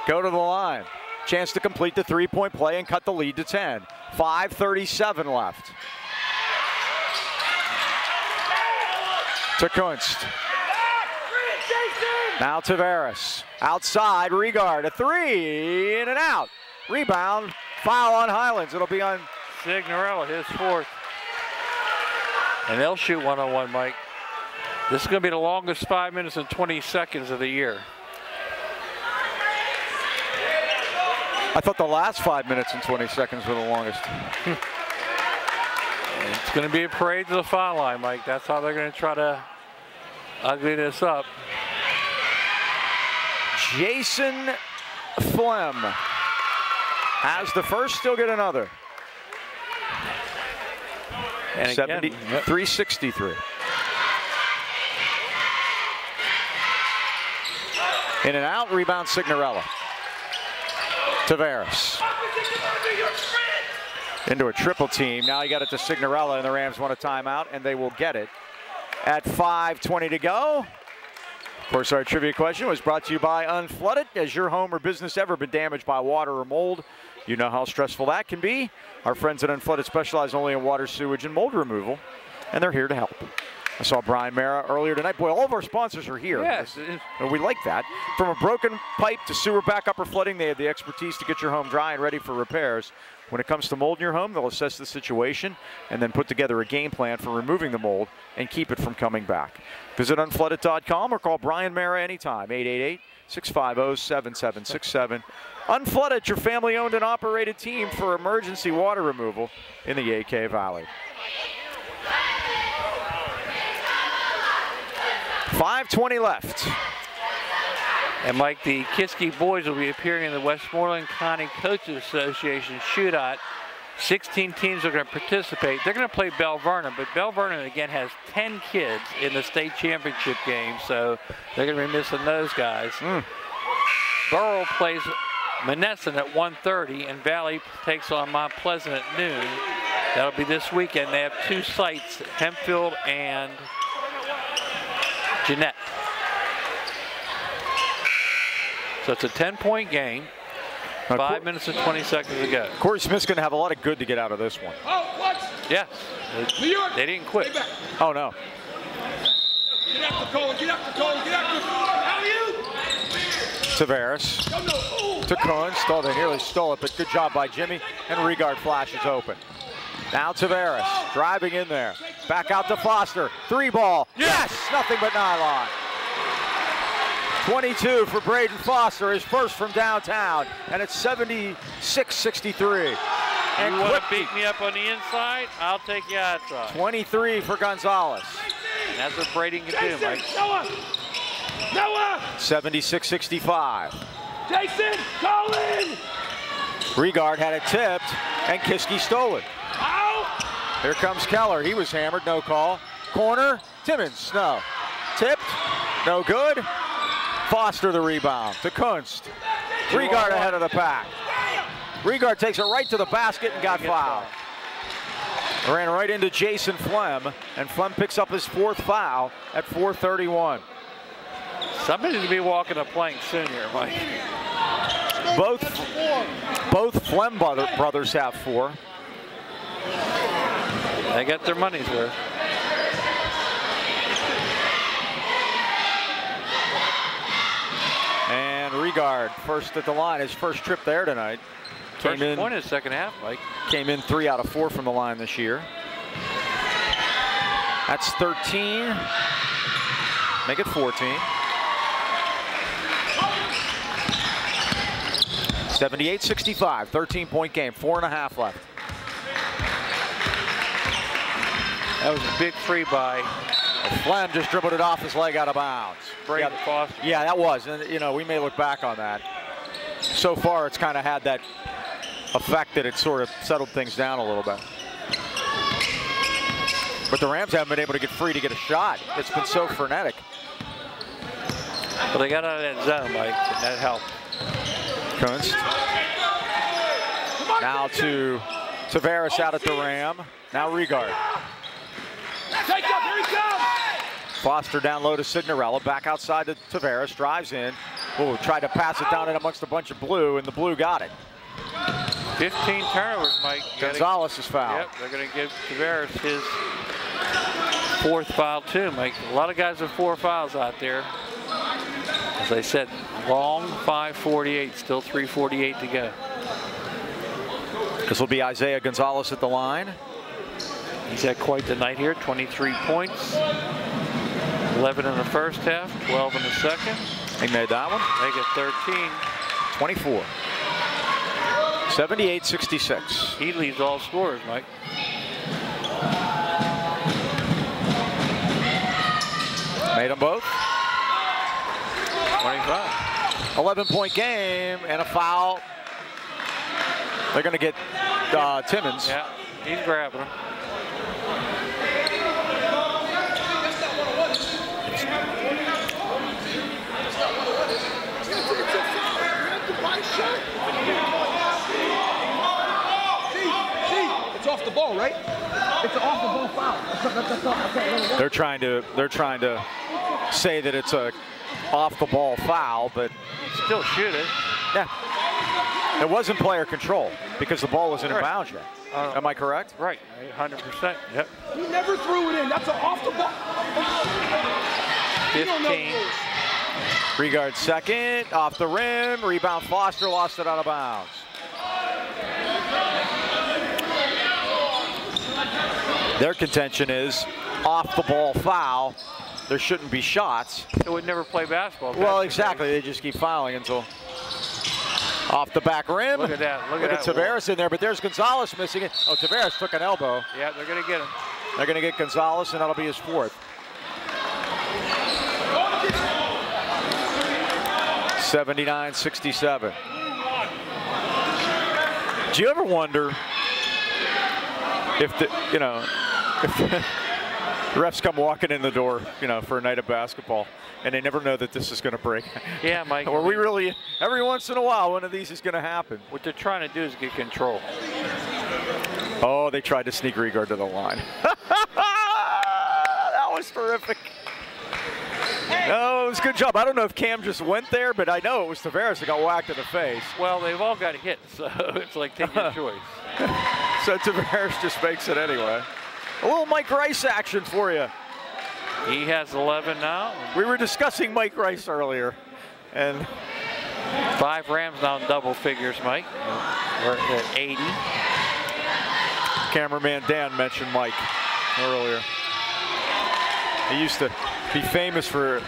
go to the line. Chance to complete the three-point play and cut the lead to 10. 5:37 left. To Kunst. Now Tavares. Outside, Regard, a three, in and out. Rebound, foul on Highlands. It'll be on Signorella, his fourth. And they'll shoot one-on-one, Mike. This is going to be the longest 5 minutes and 20 seconds of the year. I thought the last 5 minutes and 20 seconds were the longest. It's going to be a parade to the foul line, Mike. That's how they're going to try to ugly this up. Jason Flem has the first, still get another. And 73-63. In and out, rebound Signorella. Tavares. Into a triple team. Now he got it to Signorella, and the Rams want a timeout, and they will get it at 5:20 to go. Of course, our trivia question was brought to you by Unflooded. Has your home or business ever been damaged by water or mold? You know how stressful that can be. Our friends at Unflooded specialize only in water, sewage, and mold removal, and they're here to help. I saw Brian Mara earlier tonight. Boy, all of our sponsors are here. Yes. And we like that. From a broken pipe to sewer backup or flooding, they have the expertise to get your home dry and ready for repairs. When it comes to mold in your home, they'll assess the situation and then put together a game plan for removing the mold and keep it from coming back. Visit unflooded.com or call Brian Mara anytime, 888-650-7767. Unflooded, your family-owned and operated team for emergency water removal in the AK Valley. 5:20 left. And Mike, the Kiski boys will be appearing in the Westmoreland County Coaches Association shootout. 16 teams are going to participate. They're going to play Bell Vernon, but Bell Vernon again has 10 kids in the state championship game, so they're going to be missing those guys. Burrow plays Monessen at 1:30, and Valley takes on Mount Pleasant at noon. That'll be this weekend. They have two sites, Hempfield and Jeanette. So it's a 10-point game. 5 minutes and 20 seconds to go. Corey Smith's going to have a lot of good to get out of this one. Oh, what? Yes. They didn't quit. Oh, no. Get after Cole, get after Cole, get after Cole. How are you? Tavares to Kunst. Oh, they nearly stole it, but good job by Jimmy. And Regard flashes open. Now Tavares driving in there. Back out to Foster. Three ball. Yes! Nothing but nylon. 22 for Braden Foster, his first from downtown, and it's 76-63. And you want to beat me up on the inside? I'll take you outside. 23 for Gonzalez. And that's what Braden can do, Mike. Noah! 76-65. Jason, Colin! Regard had it tipped, and Kiski stole it. Ow! Here comes Keller. He was hammered, no call. Corner, Timmons, no. Tipped, no good. Foster the rebound to Kunst. Regard ahead of the pack. Regard takes it right to the basket and got fouled. Ran right into Jason Flem, and Flem picks up his fourth foul at 4:31. Somebody's to be walking a plank soon here, Mike. Both Flem brothers have 4. They got their money's worth. And Regard first at the line, his first trip there tonight. First point in the second half, Mike. Came in 3 out of 4 from the line this year. That's 13. Make it 14. 78-65, 13-point game, 4.5 left. That was a big free by. Flem just dribbled it off his leg out of bounds. Braden Foster. Yeah, that was, and you know, we may look back on that. So far, it's kind of had that effect that it sort of settled things down a little bit. But the Rams haven't been able to get free to get a shot. It's been so frenetic. But they got out of that zone, Mike, and that helped. Kunst. Now to Tavares out at the ram. Now Regard. Take up, here he comes! Foster down low to Signorella. Back outside to Tavares. Drives in. Oh, tried to pass it down in amongst a bunch of blue, and the blue got it. 15 turnovers, Mike. Gonzalez is fouled. Yep, they're going to give Tavares his 4th foul too, Mike. A lot of guys with 4 fouls out there. As I said, long 5:48, still 3:48 to go. This will be Isaiah Gonzalez at the line. He's had quite the night here, 23 points. 11 in the first half, 12 in the second. He made that one. They get 13. 24. 78-66. He leads all scorers, Mike. Made them both. 25. 11-point game and a foul. They're going to get Timmons. Yeah, he's grabbing him. It's off the ball, right? It's an off the ball foul. They're trying to say that it's a off the ball foul, but Still shoot it. yeah, it wasn't player control because the ball wasn't in bounds yet. Am I correct? Right, 100%. Yep. He never threw it in. That's an off the ball. 15. Regard second, off the rim, rebound Foster, lost it out of bounds. Their contention is off the ball foul. There shouldn't be shots. So we'd never play basketball. Well, exactly. They just keep fouling until off the back rim. Look at that. Look at Tavares in there, but there's Gonzalez missing it. Oh, Tavares took an elbow. Yeah, they're going to get him. They're going to get Gonzalez, and that'll be his 4th. 79-67. Do you ever wonder if the refs come walking in the door, for a night of basketball, and they never know that this is going to break? Yeah, Mike. Or we really, every once in a while, one of these is going to happen. What they're trying to do is get control. Oh, they tried to sneak Regard to the line. That was terrific. No, it was a good job. I don't know if Cam just went there, but I know it was Tavares that got whacked in the face. Well, they've all got hit, so it's like take your choice. So Tavares just makes it anyway. A little Mike Rice action for you. He has 11 now. We were discussing Mike Rice earlier, and 5 Rams now in double figures, Mike. We're at 80. Cameraman Dan mentioned Mike earlier. He used to be famous for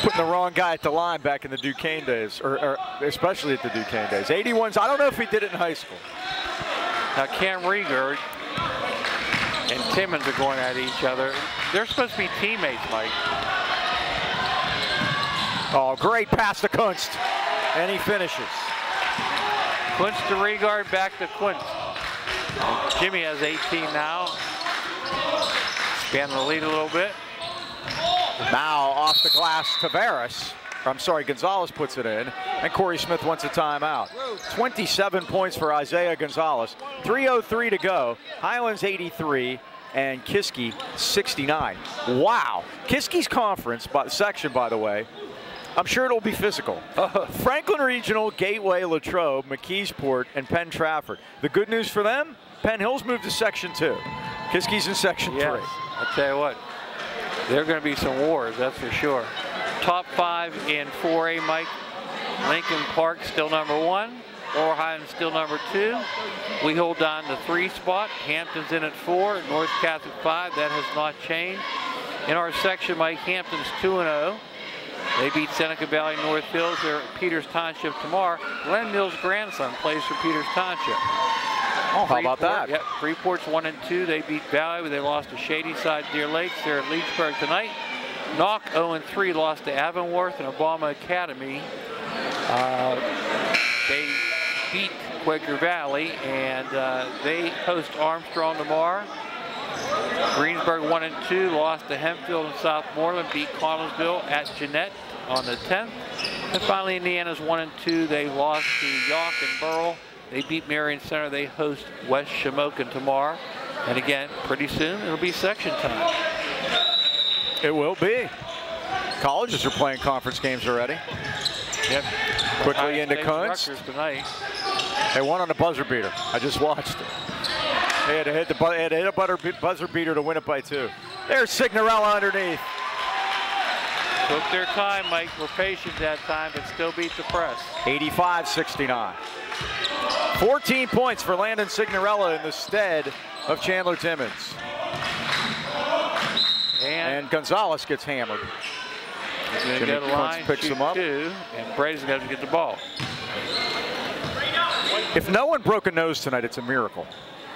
putting the wrong guy at the line back in the Duquesne days, or especially at the Duquesne days. 81s, I don't know if he did it in high school. Now Cam Regard and Timmons are going at each other. They're supposed to be teammates, Mike. Oh, great pass to Kunst, and he finishes. Kunst to Regard, back to Kunst. Jimmy has 18 now. Expand the lead a little bit. Now off the glass, Tavares. I'm sorry, Gonzalez puts it in, and Corey Smith wants a timeout. 27 points for Isaiah Gonzalez. 3:03 to go. Highlands 83 and Kiski 69. Wow. Kiski's conference section, by the way, I'm sure it'll be physical. Franklin Regional, Gateway, Latrobe, McKeesport, and Penn Trafford. The good news for them, Penn Hill's moved to Section 2. Kiski's in Section 3. I'll tell you what, there are going to be some wars, that's for sure. Top 5 in 4A, Mike. Lincoln Park still number 1. Lower Highlands still number 2. We hold on to 3 spot. Hampton's in at 4. North Catholic 5. That has not changed. In our section, Mike, Hampton's 2-0. They beat Seneca Valley North Hills. They're at Peters Township tomorrow. Glenn Mills' grandson plays for Peters Township. Oh, how about that? Yep, Freeport's 1-2. They beat Valley, but they lost to Shadyside Deer Lakes. They're at Leechburg tonight. Knock 0-3, lost to Avonworth and Obama Academy. They beat Quaker Valley, and they host Armstrong tomorrow. Greensburg 1 and 2, lost to Hempfield and Southmoreland, beat Connellsville at Jeanette on the 10th. And finally, Indiana's 1 and 2. They lost to York and Burrell. They beat Marion Center. They host West Shamokin tomorrow. And again, pretty soon, it'll be section time. It will be. Colleges are playing conference games already. Yep. Quickly into Kunst. Tonight. They won on a buzzer beater. I just watched it. They had to hit a buzzer beater to win it by 2. There's Signorella underneath. Took their time, Mike. Were patient that time, but still beat the press. 85-69. 14 points for Landon Signorella in the stead of Chandler Timmons. And Gonzalez gets hammered. He's going to get a line, picks him up. 2, and Brady's got to get the ball. If no one broke a nose tonight, it's a miracle.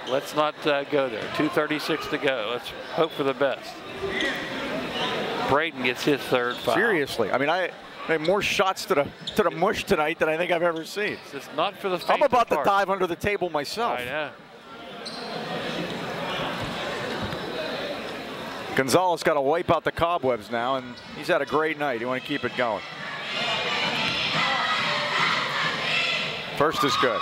Let's not go there. 2:36 to go. Let's hope for the best. Braden gets his 3rd foul. Seriously, I mean, I had more shots to the mush tonight than I think I've ever seen. It's not for the I'm about to dive under the table myself. I know. Gonzalez got to wipe out the cobwebs now, and he's had a great night. You want to keep it going. First is good.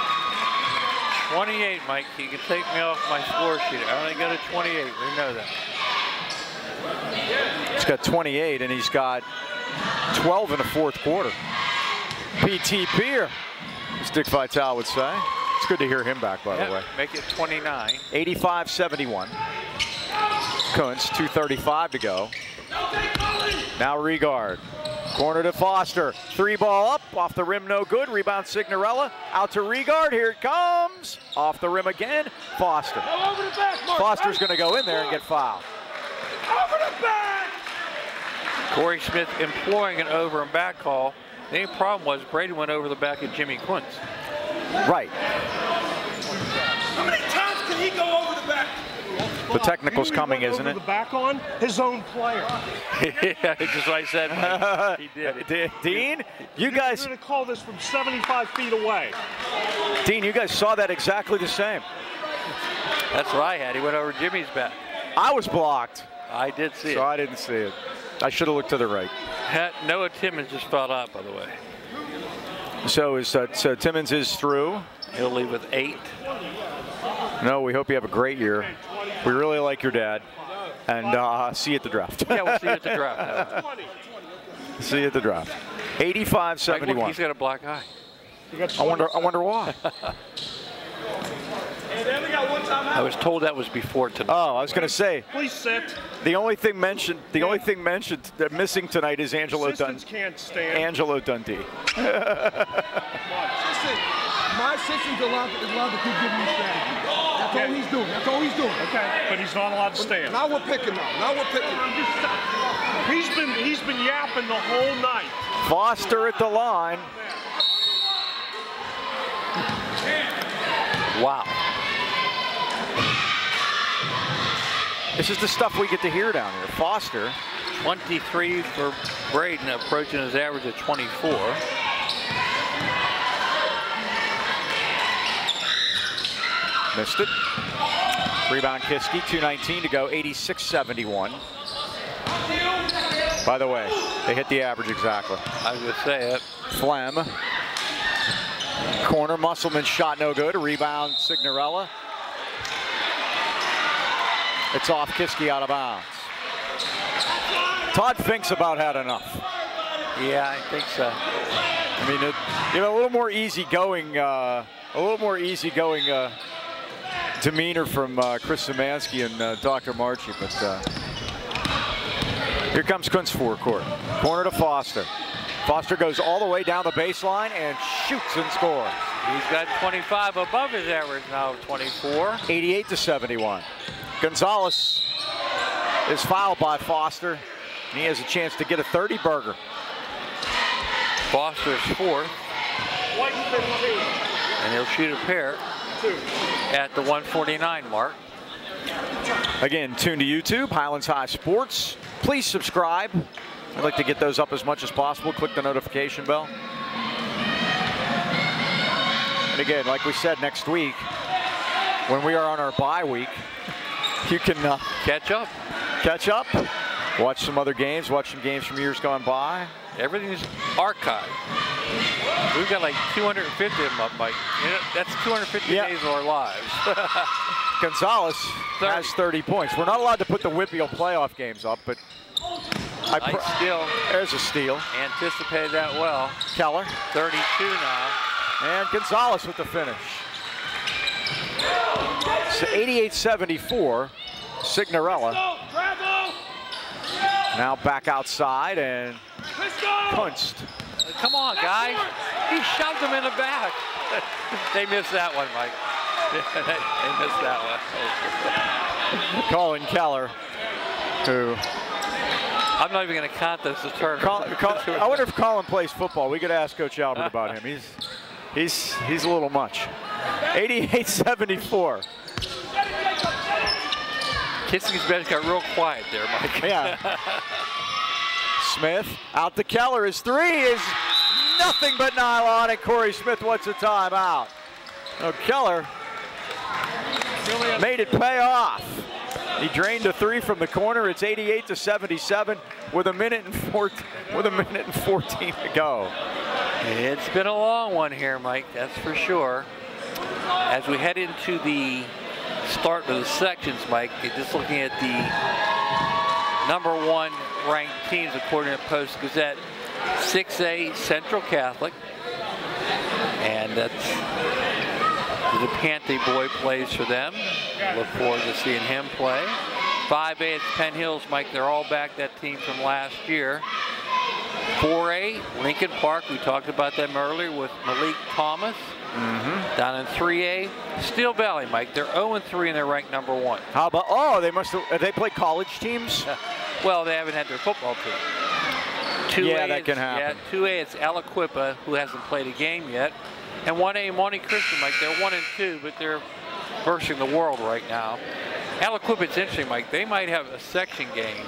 28, Mike. You can take me off my score sheet. I only got a 28. We know that. He's got 28, and he's got 12 in the 4th quarter. P.T. Beer, as Dick Vitale would say. It's good to hear him back, by the way. Make it 29. 85-71. Kunst, 2:35 to go. Now Regard. Corner to Foster. 3 ball up, off the rim, no good. Rebound Signorella. Out to Regard. Here it comes. Off the rim again. Foster. Foster's going to go in there and get fouled. Over the back! Corey Smith imploring an over and back call. The only problem was Brady went over the back of Jimmy Quince. Right. How many times can he go over the back? The technical's coming, isn't it? The back on his own player. Yeah, just like I said, Mike. He did. Dean, you guys. You're going to call this from 75 feet away. Dean, you guys saw that exactly the same. That's what I had. He went over Jimmy's back. I was blocked. I did see it. So I didn't see it. I should have looked to the right. Noah Timmons just fell out, by the way. So Timmons is through. He'll leave with 8. No, we hope you have a great year. We really like your dad. And see you at the draft. Yeah, we'll see you at the draft. See you at the draft. 85-71. Look, he's got a black eye. I wonder why. I was told that was before tonight. Oh, I was going to say. Please sit. The only thing mentioned that missing tonight is Angelo Dundee. Can't stand. Angelo Dundee. My assistant's allowed to keep giving me strategy. That's all he's doing. That's all he's doing. Okay, but he's not allowed to stand. Now we're picking now. Now we're picking. He's been yapping the whole night. Foster at the line. Wow. This is the stuff we get to hear down here. Foster. 23 for Braden, approaching his average of 24. Missed it. Rebound Kiski, 2:19 to go, 86-71. By the way, they hit the average exactly. I was going to say it. Flem. Corner, Musselman's shot no good. Rebound, Signorella. It's off Kiski, out of bounds. Todd Fink's about had enough. Yeah, I think so. I mean, a little more easygoing, demeanor from Chris Szymanski and Dr. Marchi, but here comes Kunst forecourt. Corner to Foster. Foster goes all the way down the baseline and shoots and scores. He's got 25 above his average now, 24. 88-71. Gonzalez is fouled by Foster. And he has a chance to get a 30 burger. Foster's 4th. And he'll shoot a pair at the 149 mark. Again, tune to YouTube, Highlands High Sports. Please subscribe. I'd like to get those up as much as possible. Click the notification bell. And again, like we said, next week, when we are on our bye week, You can catch up. Catch up. Watch some other games. Watch some games from years gone by. Everything's archived. We've got like 250 of them up, Mike. You know, that's 250 days of our lives. Gonzalez has 30 points. We're not allowed to put the Whitfield playoff games up, but Nice steal. There's a steal. Anticipated that well. Keller. 32 now. And Gonzalez with the finish. So 88-74. Signorella. Now back outside and punched. Come on, guys. He shoved him in the back. They missed that one, Mike. They missed that one. Colin Keller, who... I'm not even going to count this as a turn. I wonder if Colin plays football. We could ask Coach Albert about him. He's a little much. 88-74. Kiski's bench got real quiet there, Mike. Yeah. Smith out to Keller. His three is nothing but nylon, and Corey Smith wants a timeout. Oh, Keller made it pay off. He drained a three from the corner. It's 88-77 with a minute and 14 to go. It's been a long one here, Mike. That's for sure. As we head into the start of the sections, Mike, just looking at the #1 ranked teams according to Post-Gazette, 6A Central Catholic, and that's the Pante boy plays for them. Look forward to seeing him play. 5A, it's Penn Hills, Mike. They're all back, that team from last year. 4A, Lincoln Park. We talked about them earlier with Malik Thomas. Down in 3A, Steel Valley, Mike. They're 0-3 and they're ranked #1. How about, oh, they must have they played college teams? Well, they haven't had their football team. 2A, yeah, that can happen. Yeah, 2A, it's Aliquippa, who hasn't played a game yet. And 1A, Monte Cristo, Mike. They're 1-2, but they're versing the world right now. Aliquippa, it's interesting, Mike. They might have a section game.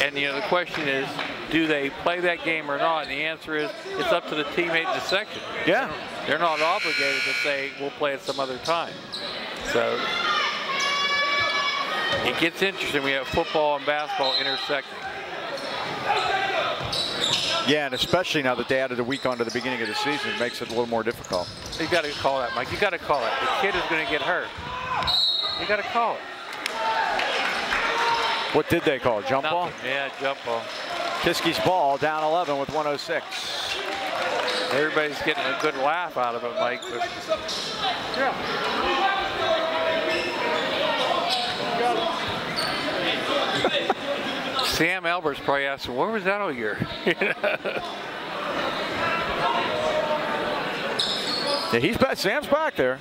And, you know, the question is, do they play that game or not? And the answer is, it's up to the teammate in the section. Yeah. They're not obligated to say, we'll play it some other time. So, it gets interesting. We have football and basketball intersecting. Yeah, and especially now that they added a week onto the beginning of the season, it makes it a little more difficult. You got to call that, Mike. You got to call it. The kid is going to get hurt. You got to call it. What did they call it? Jump ball? Yeah, jump ball. Kiski's ball down 11 with 106. Everybody's getting a good laugh out of it, Mike. But Sam Albert's probably asking, where was that all year? Yeah, he's back. Sam's back there.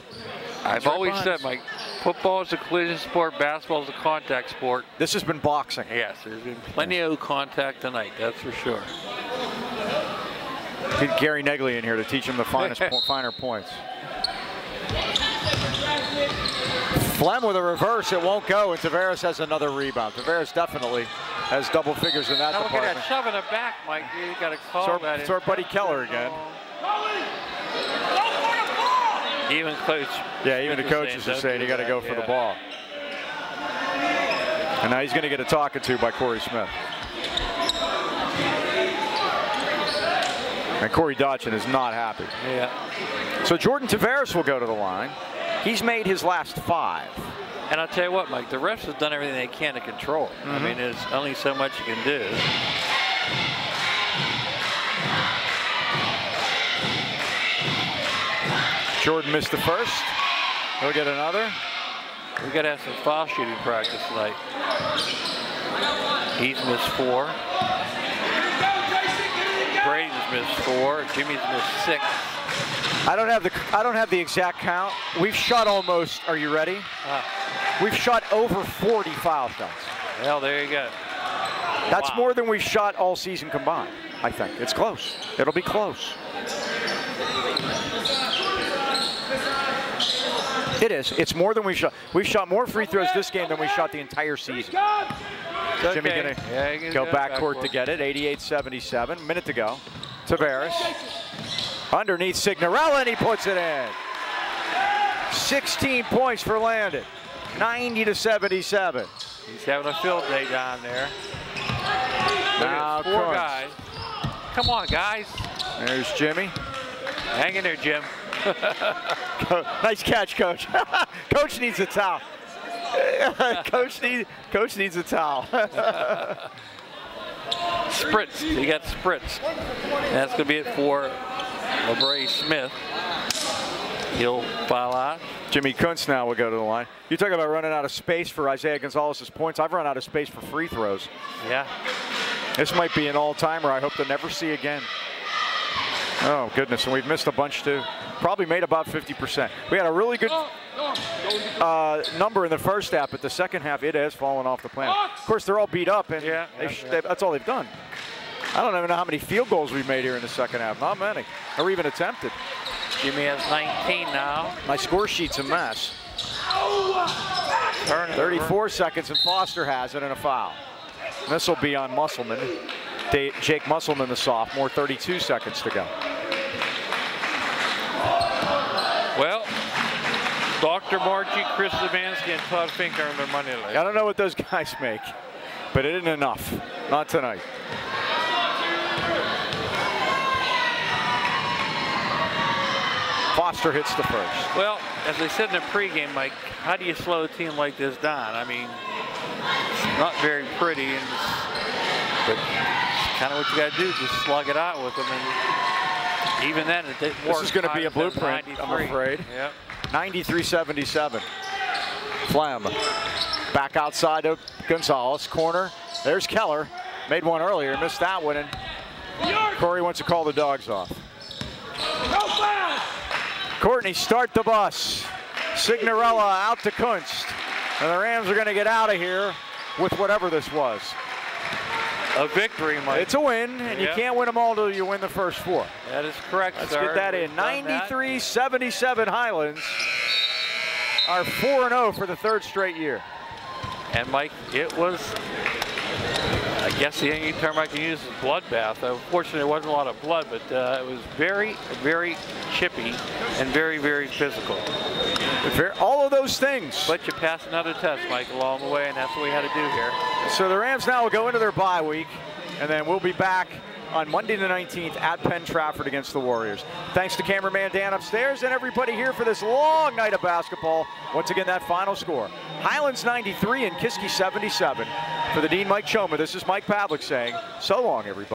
I've always said, Mike, football is a collision sport, basketball is a contact sport. This has been boxing. Yes, there's been plenty of contact tonight, that's for sure. Get Gary Negley in here to teach him the finer points. Flem with a reverse, it won't go, and Tavares has another rebound. Tavares definitely has double figures in that now department. Look at that, shoving it back, Mike. You got to call that. It's our buddy Keller again. Even coach. Yeah, even the coaches are saying you got to go for the ball. And now he's going to get a talking to by Corey Smith. And Corey Dodson is not happy. Yeah. So Jordan Tavares will go to the line. He's made his last 5. And I'll tell you what, Mike, the refs have done everything they can to control it. I mean, there's only so much you can do. Jordan missed the first. He'll get another. We got to have some foul shooting practice tonight. He's missed 4. Braden's missed 4. Jimmy's missed 6. I don't have the exact count. We've shot almost. Are you ready? We've shot over 40 foul shots. Well, there you go. That's more than we've shot all season combined. I think it's close. It'll be close. It is. It's more than we've shot. We've shot more free throws this game than we shot the entire season. Jimmy going to go backcourt to get it. 88-77. Minute to go. Tavares. Underneath Signorella, and he puts it in. 16 points for Landon. 90-77. He's having a field day down there. Now Look at 4 Kuntz. guys. Come on, guys. There's Jimmy. Hang in there, Jim. Nice catch, Coach. Coach needs a towel. Coach needs a towel. Spritz. He got spritzed. And that's going to be it for LeBray Smith. He'll foul out. Jimmy Kuntz now will go to the line. You talk about running out of space for Isaiah Gonzalez's points. I've run out of space for free throws. Yeah. This might be an all-timer I hope to never see again. Oh, goodness, and we've missed a bunch, too. Probably made about 50%. We had a really good number in the first half, but the second half, it has fallen off the planet. Of course, they're all beat up, and that's all they've done. I don't even know how many field goals we've made here in the second half. Not many, or even attempted. Jimmy has 19 now. My score sheet's a mess. 34 seconds, and Foster has it, and a foul. This will be on Musselman. Jake Musselman, the sophomore, 32 seconds to go. Well, Dr. Marchie, Chris Zemansky, and Todd Fink earned their money late. I don't know what those guys make, but it isn't enough. Not tonight. Foster hits the first. Well, as I said in the pregame, Mike, how do you slow a team like this down? I mean, it's not very pretty, but it's kind of what you got to do, just slug it out with them. And even then, it didn't work. This is going to be a blueprint, I'm afraid. Yep. 93-77. Flem back outside of Gonzalez. Corner. There's Keller. Made one earlier, missed that one, and Corey wants to call the dogs off. Courtney, start the bus. Signorella out to Kunst. And the Rams are going to get out of here with whatever this was. A victory, Mike. It's a win, and you can't win them all until you win the first 4. That is correct, Let's sir. get that in. 93-77 Highlands are 4-0 for the 3rd straight year. And Mike, it was, I guess the only term I can use is bloodbath. Unfortunately, there wasn't a lot of blood, but it was very, very chippy and very, very physical. All of those things. But you passed another test, Mike, along the way, and that's what we had to do here. So the Rams now will go into their bye week, and then we'll be back on Monday the 19th at Penn Trafford against the Warriors. Thanks to cameraman Dan upstairs and everybody here for this long night of basketball. Once again, that final score. Highlands 93 and Kiski 77. For the Dean Mike Choma, this is Mike Pavlik saying, so long, everybody.